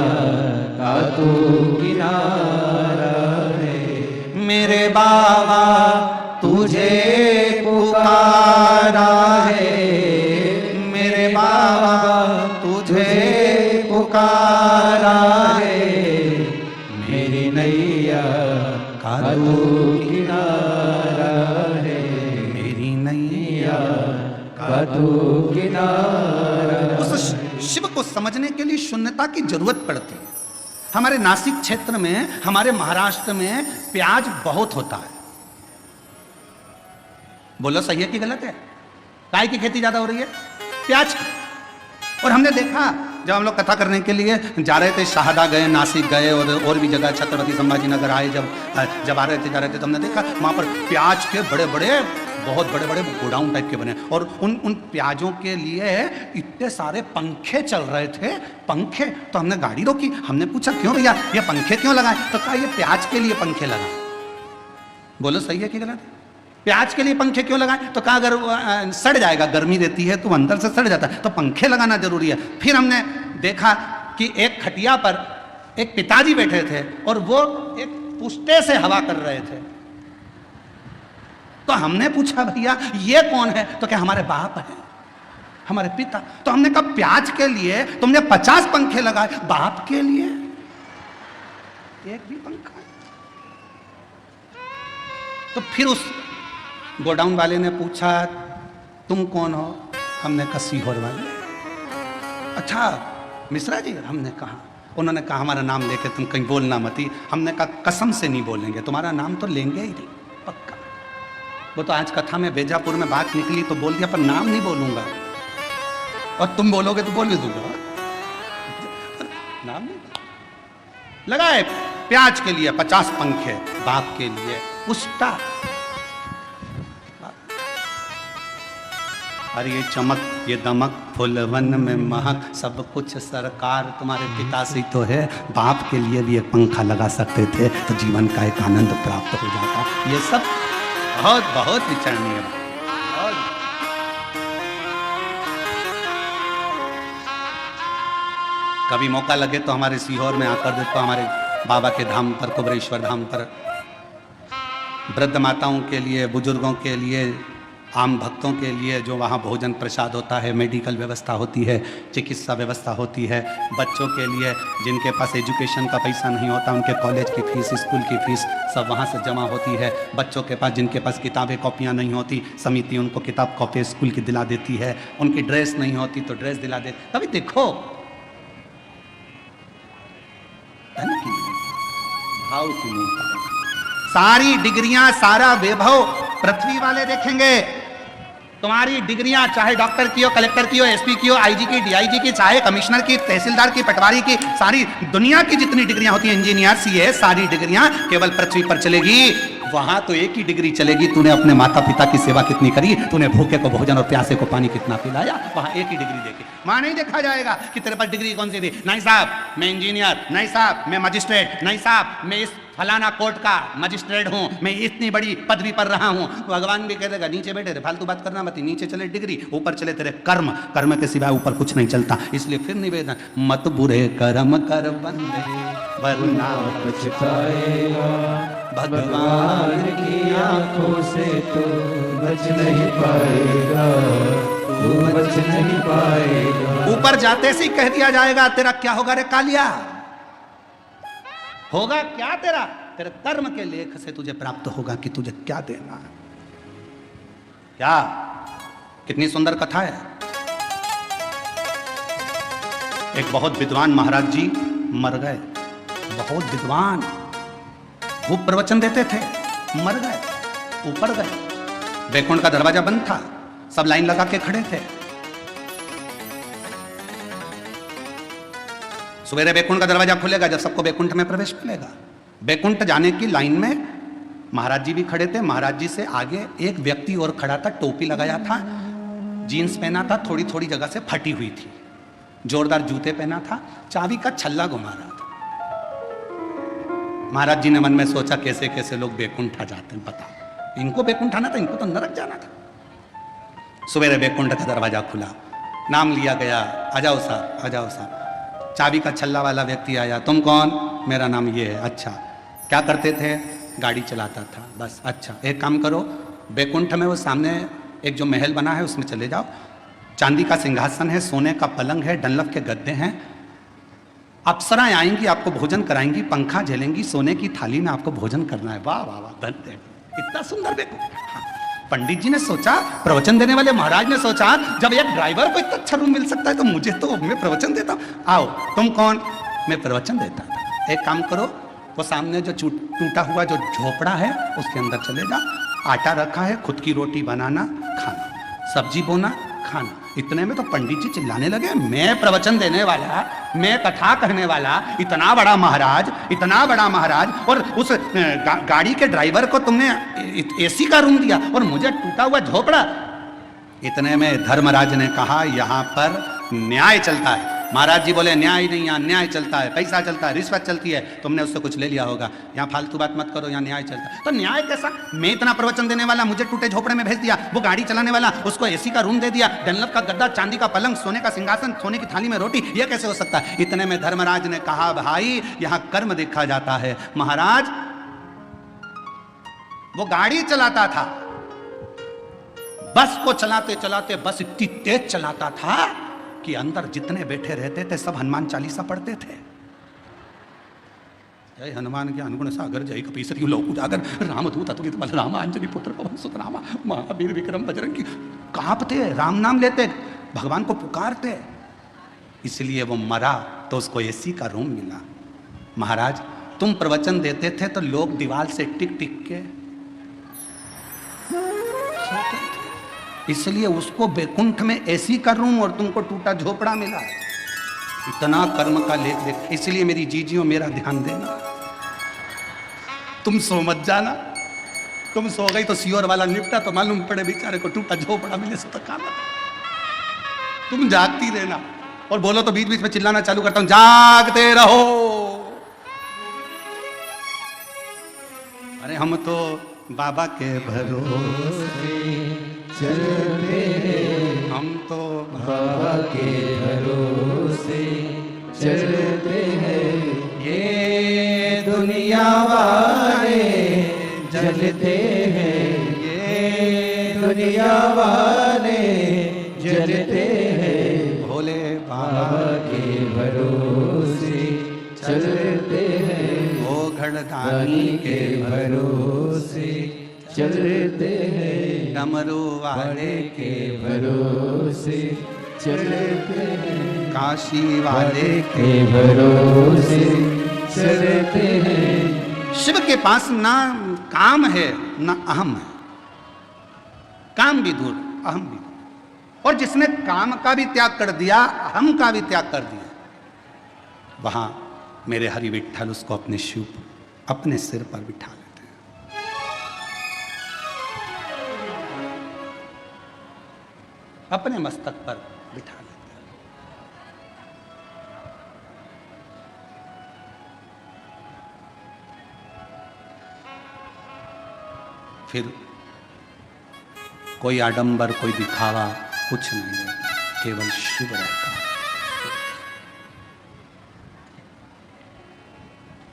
का तो किनारा है। मेरे बाबा तुझे पुकारा है, मेरे बाबा तुझे पुकारा है, मेरी नैया का तो किनारा है, मेरी नैया का तो किनारा। उस शिव को समझने के लिए शून्यता की जरूरत पड़ती है। हमारे नासिक क्षेत्र में, हमारे महाराष्ट्र में प्याज बहुत होता है। बोलो सही है कि गलत है? काय की खेती ज्यादा हो रही है? प्याज की। और हमने देखा जब हम लोग कथा करने के लिए जा रहे थे, शाहदा गए, नासिक गए और भी जगह, छत्रपति संभाजी नगर आए, जब आ रहे थे, जा रहे थे, तो हमने देखा वहाँ पर प्याज के बड़े बड़े, बहुत बड़े बड़े गोडाउन टाइप के बने, और उन प्याजों के लिए इतने सारे पंखे चल रहे थे। पंखे, तो हमने गाड़ी रोकी, हमने पूछा क्यों भैया ये पंखे क्यों लगाए? तो कहा ये प्याज के लिए पंखे लगाए। बोलो सही है कि गलत है? प्याज के लिए पंखे क्यों लगाए? तो कहा अगर सड़ जाएगा, गर्मी रहती है तो अंदर से सड़ जाता है, तो पंखे लगाना जरूरी है। फिर हमने देखा कि एक खटिया पर एक पिताजी बैठे थे और वो एक पुष्टे से हवा कर रहे थे। तो हमने पूछा भैया ये कौन है? तो क्या हमारे बाप है, हमारे पिता। तो हमने कहा प्याज के लिए तुमने 50 पंखे लगाए, बाप के लिए एक भी पंखा। तो फिर उस गोडाउन वाले ने पूछा तुम कौन हो? हमने कहा सीहोर वाले। अच्छा मिश्रा जी? हमने कहा। उन्होंने कहा हमारा नाम लेके तुम कहीं बोलना मत ही। हमने कहा कसम से नहीं बोलेंगे, तुम्हारा नाम तो लेंगे ही नहीं, पक्का। वो तो आज कथा में बेजापुर में बात निकली तो बोल दिया, पर नाम नहीं बोलूंगा। और तुम बोलोगे तो बोल भी दूंगा। नाम नहीं लगाए प्याज के लिए 50 पंखे, बाप के लिए पुष्टा। अरे ये चमक, ये दमक, फुलवन में महक, सब कुछ सरकार तुम्हारे पिता से तो है। बाप के लिए भी एक पंखा लगा सकते थे तो जीवन का एक आनंद प्राप्त हो जाता। ये सब बहुत बहुत विचारणीय है। कभी मौका लगे तो हमारे सीहोर में आकर देखो, हमारे बाबा के धाम पर, कुबरेश्वर धाम पर वृद्ध माताओं के लिए, बुजुर्गों के लिए, आम भक्तों के लिए जो वहाँ भोजन प्रसाद होता है, मेडिकल व्यवस्था होती है, चिकित्सा व्यवस्था होती है, बच्चों के लिए जिनके पास एजुकेशन का पैसा नहीं होता उनके कॉलेज की फीस, स्कूल की फीस सब वहाँ से जमा होती है। बच्चों के पास जिनके पास किताबें कॉपियाँ नहीं होती, समिति उनको किताब कॉपी स्कूल की दिला देती है। उनकी ड्रेस नहीं होती तो ड्रेस दिला दे। तभी देखो भाव की मूर्ति, सारी डिग्रियां, सारा वैभव पृथ्वी वाले देखेंगे। तुम्हारी डिग्रियां चाहे डॉक्टर की हो, कलेक्टर की हो, एसपी की हो, आईजी की, डीआईजी की, चाहे कमिश्नर की, तहसीलदार की, पटवारी की, सारी दुनिया की जितनी डिग्रियां होती हैं, इंजीनियर, सीए, सारी डिग्रियां केवल पृथ्वी पर चलेगी। वहां तो एक ही डिग्री चलेगी, तूने अपने माता पिता की सेवा कितनी करी, तूने भूखे को भोजन और प्यासे को पानी कितना पिलाया। वहां एक ही डिग्री देखी, वहां नहीं देखा जाएगा कि तेरे पास डिग्री कौन सी थी। नहीं साहब मैं इंजीनियर, नहीं साहब मैं मजिस्ट्रेट, नहीं साहब मैं इस फलाना कोर्ट का मजिस्ट्रेट हूं, मैं इतनी बड़ी पदवी पर रहा हूं। भगवान भी कह देगा नीचे बैठे रे, फालतू बात करना मत, नीचे चले डिग्री, ऊपर चले तेरे कर्म, कर्म के सिवाय ऊपर कुछ नहीं चलता। इसलिए फिर निवेदन, मत बुरे कर्म कर बंदे वरना पछताएगा, भगवान की आंखों से तो बच नहीं पाएगा, तू बच नहीं पाएगा। ऊपर जाते से ही कह दिया जाएगा तेरा क्या होगा रे कालिया, होगा क्या तेरा, तेरे कर्म के लेख से तुझे प्राप्त होगा कि तुझे क्या देना है। क्या कितनी सुंदर कथा है। एक बहुत विद्वान महाराज जी मर गए, बहुत विद्वान, खूब प्रवचन देते थे, मर गए, ऊपर गए, वैकुंठ का दरवाजा बंद था, सब लाइन लगा के खड़े थे। सवेरे वैकुंठ का दरवाजा खुलेगा जब सबको वैकुंठ में प्रवेश मिलेगा। वैकुंठ जाने की लाइन में महाराज जी भी खड़े थे। महाराज जी से आगे एक व्यक्ति और खड़ा था, टोपी लगाया था, जीन्स पहना था, थोड़ी थोड़ी जगह से फटी हुई थी, जोरदार जूते पहना था, चाबी का छल्ला घुमा रहा था। महाराज जी ने मन में सोचा कैसे कैसे लोग वैकुंठ आ जाते हैं, बता इनको वैकुंठ आना था, इनको तो नरक जाना था। सवेरे वैकुंठ का दरवाजा खुला, नाम लिया गया, आ जाओ साहब, आ जाओ साहब। चाबी का छल्ला वाला व्यक्ति आया, तुम कौन, मेरा नाम ये है। अच्छा क्या करते थे, गाड़ी चलाता था, बस। अच्छा एक काम करो, वैकुंठ में वो सामने एक जो महल बना है उसमें चले जाओ, चांदी का सिंहासन है, सोने का पलंग है, डनलप के गद्दे हैं, अप्सराएं आएंगी आपको भोजन कराएंगी, पंखा झेलेंगी, सोने की थाली में आपको भोजन करना है। वाह वाह वाह, धन्य, इतना सुंदर वैकुंठ। हाँ। पंडित जी ने सोचा, प्रवचन देने वाले महाराज ने सोचा, जब एक ड्राइवर को इतना अच्छा रूम मिल सकता है तो मुझे तो, मैं प्रवचन देता हूं। आओ, तुम कौन, मैं प्रवचन देता था। एक काम करो, वो सामने जो टूटा हुआ जो झोपड़ा है उसके अंदर चले जाओ, आटा रखा है, खुद की रोटी बनाना, खाना, सब्जी बोना, खाना। इतने में तो पंडित जी चिल्लाने लगे, मैं प्रवचन देने वाला, मैं कथा कहने वाला, इतना बड़ा महाराज, इतना बड़ा महाराज, और उस गाड़ी के ड्राइवर को तुमने एसी का रूम दिया और मुझे टूटा हुआ झोपड़ा। इतने में धर्मराज ने कहा, यहाँ पर न्याय चलता है। महाराज जी बोले, न्याय नहीं, यहाँ न्याय चलता है, पैसा चलता है, रिश्वत चलती है, तुमने उससे कुछ ले लिया होगा, यहाँ फालतू बात मत करो, यहाँ न्याय चलता है। तो न्याय कैसा, मैं इतना प्रवचन देने वाला, मुझे टूटे झोपड़े में भेज दिया, वो गाड़ी चलाने वाला, उसको एसी का रूम दे दिया, डनलप का गद्दा, चांदी का पलंग, सोने का सिंहासन, सोने की थाली में रोटी, ये कैसे हो सकता है। इतने में धर्मराज ने कहा, भाई यहाँ कर्म देखा जाता है। महाराज वो गाड़ी चलाता था, बस को चलाते चलाते बस इतनी तेज चलाता था कि अंदर जितने बैठे रहते थे सब हनुमान चालीसा पढ़ते थे। जय हनुमान के अनुगुण सागर, जय कपीसति लोक उजागर, रामदूत अतुलित बल, राम अंजनी पुत्र पवन सुत नामा, महावीर विक्रम बजरंगी। कांपते, राम नाम लेते, भगवान को पुकारते। इसलिए वो मरा तो उसको एसी का रूम मिला। महाराज तुम प्रवचन देते थे तो लोग दीवार से टिक टिक के सोते थे। इसलिए उसको बैकुंठ में ऐसी कर रूं और तुमको टूटा झोपड़ा मिला। इतना कर्म का लेख देख। इसलिए मेरी जीजियों मेरा ध्यान देना, तुम सो मत जाना। तुम सो गई तो सियोर वाला निपटा तो मालूम पड़े बेचारे को टूटा झोपड़ा मिले से तक आना। तुम जागती रहना और बोलो तो बीच बीच में चिल्लाना चालू करता हूं, जागते रहो। अरे हम तो बाबा के भरोसे चलते हैं, हम तो बाबा के भरोसे चलते हैं। ये दुनिया वाले जलते हैं, ये दुनिया वाले जलते हैं। भोले बाबा के भरोसे चलते हैं, वो घड़दानी के भरोसे चलते हैं। डमरू वाले के भरोसे चलते हैं, काशी वाले के भरोसे चलते हैं। शिव के पास ना काम है ना अहम है। काम भी दूर, अहम भी दूर। और जिसने काम का भी त्याग कर दिया, अहम का भी त्याग कर दिया, वहां मेरे हरि विठ्ठल उसको अपने शिव अपने सिर पर बिठा लेते हैं। अपने मस्तक पर बिठा लेते हैं। फिर कोई आडंबर, कोई दिखावा कुछ नहीं रहता, केवल शिव रहता है।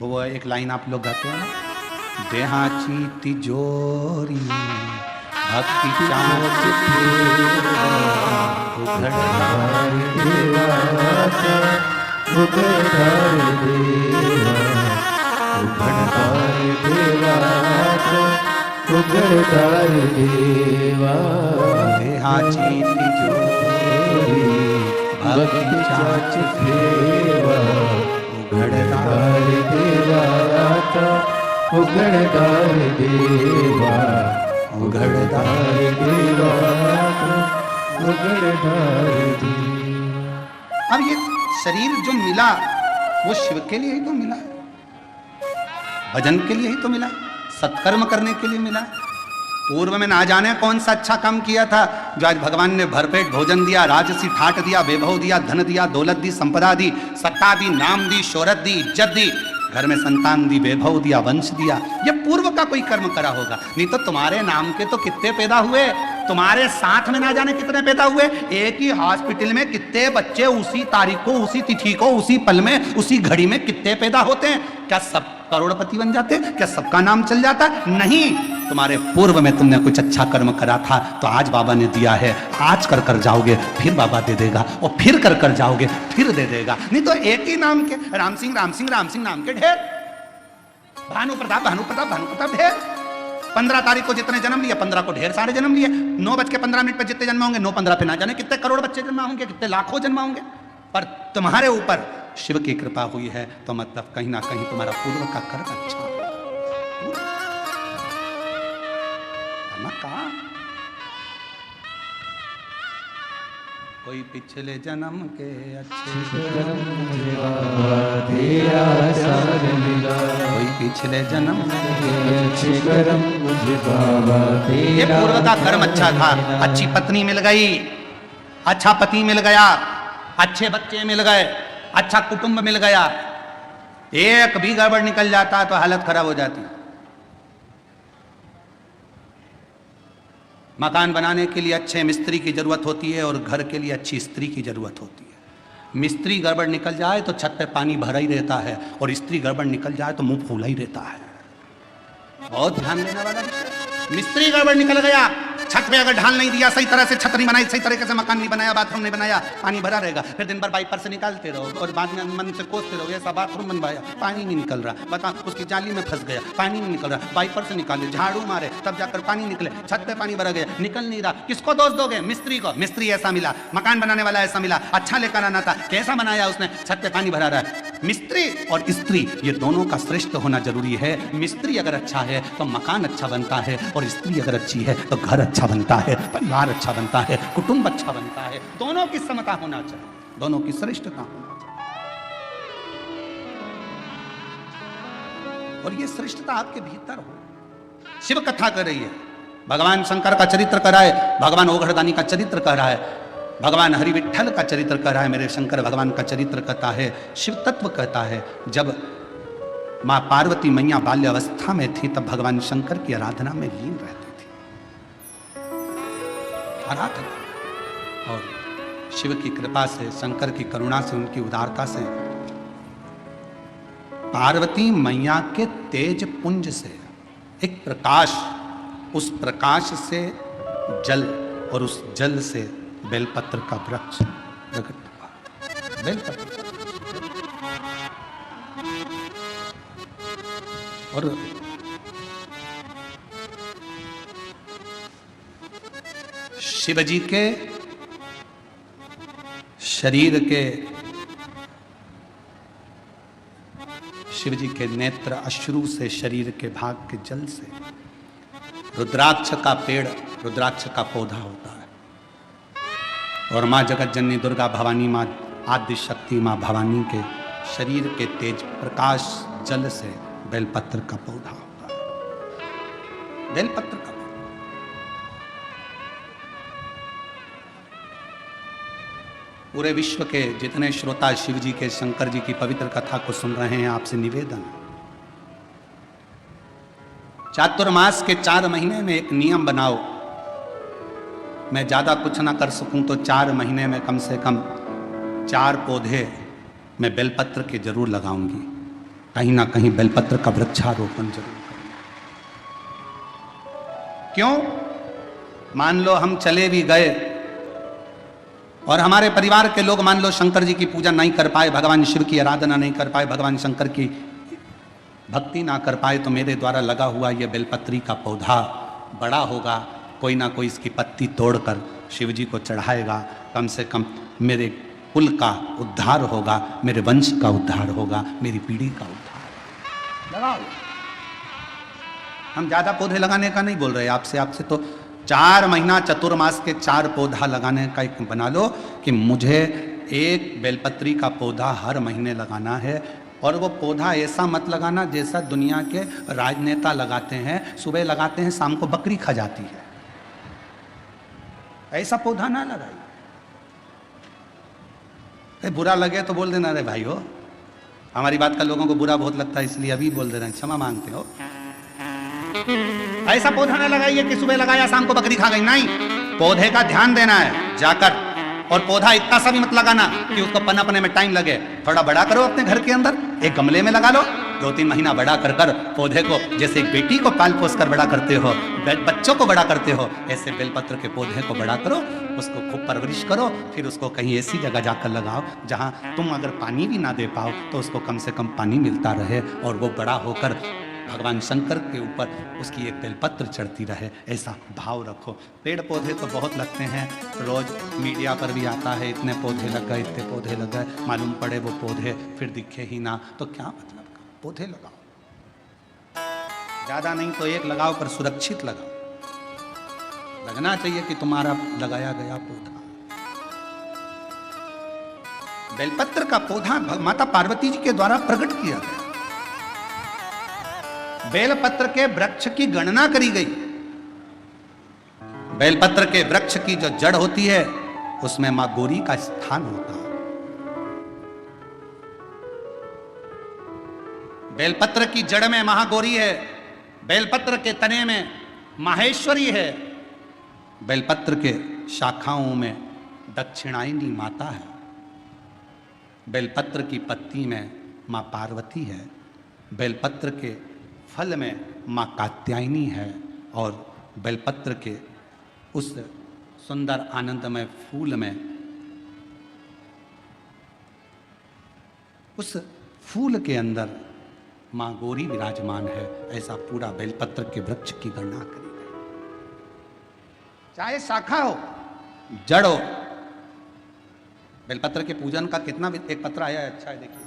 वो एक लाइन आप लोग गाते हो ना, देहाची तिजोरी भक्ति चाँच उघड़दार देवाचा, उघड़दार देवा, उघड़दार देवाचा, उघड़दार देवा। देहाची तिजोरी भक्ति चाँच देवा, उघड़दार देवाचा, उघड़दार देवा, उघड़दार देवाचा, उघड़दार देवा। अब ये शरीर जो मिला वो शिव के लिए ही तो मिला है, भजन के लिए ही तो मिला, सत्कर्म करने के लिए मिला। पूर्व में ना जाने कौन सा अच्छा काम किया था जो आज भगवान ने भरपेट भोजन दिया, राजसी ठाट दिया, वैभव दिया, धन दिया, दौलत दी, संपदा दी, सत्ता दी, नाम दी, शोहरत दी, इज्जत दी, घर में संतान दी, वैभव दिया, वंश दिया। ये पूर्व का कोई कर्म करा होगा, नहीं तो तुम्हारे नाम के तो कितने पैदा हुए, तुम्हारे साथ में ना जाने कितने पैदा हुए। एक ही हॉस्पिटल में कितने बच्चे उसी तारीख को, उसी तिथि को, उसी पल में, उसी घड़ी में कितने पैदा होते हैं। क्या सब करोड़पति बन जाते? क्या सबका नाम चल जाता? नहीं, तुम्हारे पूर्व में तुमने कुछ अच्छा कर्म करा था तो आज बाबा ने दिया है, आज कर कर जाओगे फिर बाबा दे देगा, और फिर कर कर जाओगे फिर दे देगा। नहीं तो एक ही नाम के राम सिंह राम सिंह राम सिंह नाम के ढेर, भानु प्रताप भानु प्रताप भानु प्रताप ढेर। 15 तारीख को जितने जन्म लिए 15 को ढेर सारे जन्म लिए। 9:15 पर जितने जन्म होंगे 9:15 पे ना जाने कितने करोड़ बच्चे जन्म होंगे, कितने लाखों जन्म होंगे। पर तुम्हारे ऊपर शिव की कृपा हुई है तो मतलब कहीं ना कहीं तुम्हारा पूर्व का कर्म अच्छा है। कहाँ कोई पिछले जन्म के अच्छे कोई पिछले जन्म ये पूर्व का कर्म अच्छा था। अच्छी पत्नी मिल गई, अच्छा पति मिल गया, अच्छे बच्चे मिल गए, अच्छा कुटुंब मिल गया। एक भी गड़बड़ निकल जाता तो हालत खराब हो जाती। मकान बनाने के लिए अच्छे मिस्त्री की जरूरत होती है और घर के लिए अच्छी स्त्री की जरूरत होती है। मिस्त्री गड़बड़ निकल जाए तो छत पे पानी भरा ही रहता है और स्त्री गड़बड़ निकल जाए तो मुंह फूला ही रहता है। बहुत ध्यान देने वाला विषय। मिस्त्री गड़बड़ निकल गया, छत पे अगर ढाल नहीं दिया, सही तरह से छत नहीं बनाई, सही तरीके से मकान नहीं बनाया, बाथरूम नहीं बनाया, पानी भरा रहेगा। फिर दिन भर वाइपर से निकालते रहो और बाद में मन से कोसते रहो, ऐसा बाथरूम बनवाया पानी नहीं निकल रहा, बता उसकी जाली में फंस गया, पानी नहीं निकल रहा, वाइपर से निकाले, झाड़ू मारे तब जाकर पानी निकले, छत पे पानी भरा गया, निकल नहीं रहा। किसको दोष दोगे? मिस्त्री को। मिस्त्री ऐसा मिला, मकान बनाने वाला ऐसा मिला, अच्छा लेकर आना था, कैसा बनाया उसने, छत पे पानी भरा रहा है। मिस्त्री और स्त्री ये दोनों का श्रेष्ठ होना जरूरी है। मिस्त्री अगर अच्छा है तो मकान अच्छा बनता है, और स्त्री अगर अच्छी है तो घर अच्छा बनता है, परिवार अच्छा बनता है, कुटुंब अच्छा बनता है। दोनों की समता होना चाहिए, दोनों की श्रेष्ठता होना चाहिए, और ये श्रेष्ठता आपके भीतर हो। शिव कथा कर रही है, भगवान शंकर का चरित्र कर रहा है, भगवान ओघड़दानी का चरित्र कर रहा है, भगवान हरि विठ्ठल का चरित्र कर रहा है, मेरे शंकर भगवान का चरित्र कहता है। शिव तत्व कहता है जब माँ पार्वती मैया बाल्यावस्था में थी तब भगवान शंकर की आराधना में लीन रहती थी, आराधना। और शिव की कृपा से, शंकर की करुणा से, उनकी उदारता से पार्वती मैया के तेज पुंज से एक प्रकाश, उस प्रकाश से जल, और उस जल से बेलपत्र का वृक्ष प्रकट हुआ। बेलपत्र और शिवजी के शरीर के, शिवजी के नेत्र अश्रु से, शरीर के भाग के जल से, रुद्राक्ष का पेड़, रुद्राक्ष का पौधा होता है, और माँ जगत जननी दुर्गा भवानी, माँ आदि शक्ति माँ भवानी के शरीर के तेज प्रकाश जल से बेलपत्र का पौधा होता है। बेलपत्र का पौधा पूरे विश्व के जितने श्रोता शिव जी के, शंकर जी की पवित्र कथा को सुन रहे हैं, आपसे निवेदन है, चातुर्मास के 4 महीने में एक नियम बनाओ। मैं ज्यादा कुछ ना कर सकूं तो 4 महीने में कम से कम 4 पौधे मैं बेलपत्र के जरूर लगाऊंगी, कहीं ना कहीं बेलपत्र का वृक्षारोपण जरूर करूंगी। क्यों? मान लो हम चले भी गए और हमारे परिवार के लोग मान लो शंकर जी की पूजा नहीं कर पाए, भगवान शिव की आराधना नहीं कर पाए, भगवान शंकर की भक्ति ना कर पाए, तो मेरे द्वारा लगा हुआ यह बेलपत्री का पौधा बड़ा होगा, कोई ना कोई इसकी पत्ती तोड़कर शिव जी को चढ़ाएगा, कम से कम मेरे कुल का उद्धार होगा, मेरे वंश का उद्धार होगा, मेरी पीढ़ी का उद्धार। लगाओ। हम ज्यादा पौधे लगाने का नहीं बोल रहे आपसे तो 4 महीना चतुर्मास के 4 पौधा लगाने का एक बना लो कि मुझे एक बेलपत्री का पौधा हर महीने लगाना है। और वो पौधा ऐसा मत लगाना जैसा दुनिया के राजनेता लगाते हैं, सुबह लगाते हैं शाम को बकरी खा जाती है, ऐसा पौधा ना लगाइए। बुरा लगे तो बोल देना, अरे भाई हो, हमारी बात का लोगों को बुरा बहुत लगता है इसलिए अभी बोल दे रहे हैं, क्षमा मांगते हो। ऐसा पौधा ना लगाइए कि सुबह लगाया शाम को बकरी खा गई, नहीं, पौधे का ध्यान देना है जाकर। और पौधा इतना सा भी मत लगाना कि उसको पनपने में टाइम लगे, थोड़ा बड़ा करो अपने घर के अंदर, एक गमले में लगा लो, 2-3 महीना बड़ा कर कर पौधे को, जैसे एक बेटी को पाल पोस कर बड़ा करते हो, बच्चों को बड़ा करते हो, ऐसे बेलपत्र के पौधे को बड़ा करो, उसको खूब परवरिश करो, फिर उसको कहीं ऐसी जगह जाकर लगाओ जहां तुम अगर पानी भी ना दे पाओ तो उसको कम से कम पानी मिलता रहे, और वो बड़ा होकर भगवान शंकर के ऊपर उसकी एक बेलपत्र चढ़ती रहे, ऐसा भाव रखो। पेड़ पौधे तो बहुत लगते हैं, रोज मीडिया पर भी आता है, इतने पौधे लग गए, इतने पौधे लग गए, मालूम पड़े वो पौधे फिर दिखे ही ना, तो क्या मतलब का? पौधे लगाओ, ज्यादा नहीं तो एक लगाओ, पर सुरक्षित लगाओ, लगना चाहिए कि तुम्हारा लगाया गया पौधा। बेलपत्र का पौधा माता पार्वती जी के द्वारा प्रकट किया गया। बेलपत्र के वृक्ष की गणना करी गई। बेलपत्र के वृक्ष की जो जड़ होती है उसमें मां गौरी का स्थान होता है। बेलपत्र की जड़ में महागौरी है, बेलपत्र के तने में माहेश्वरी है, बेलपत्र के शाखाओं में दक्षिणायनी माता है, बेलपत्र की पत्ती में मां पार्वती है, बेलपत्र के फल में मां कात्यायनी है, और बेलपत्र के उस सुंदर आनंदमय फूल में, उस फूल के अंदर मां गौरी विराजमान है। ऐसा पूरा बेलपत्र के वृक्ष की गणना करी गई। चाहे शाखा हो, जड़ हो, बेलपत्र के पूजन का कितना भी एक पत्र आया है, अच्छा है देखिए।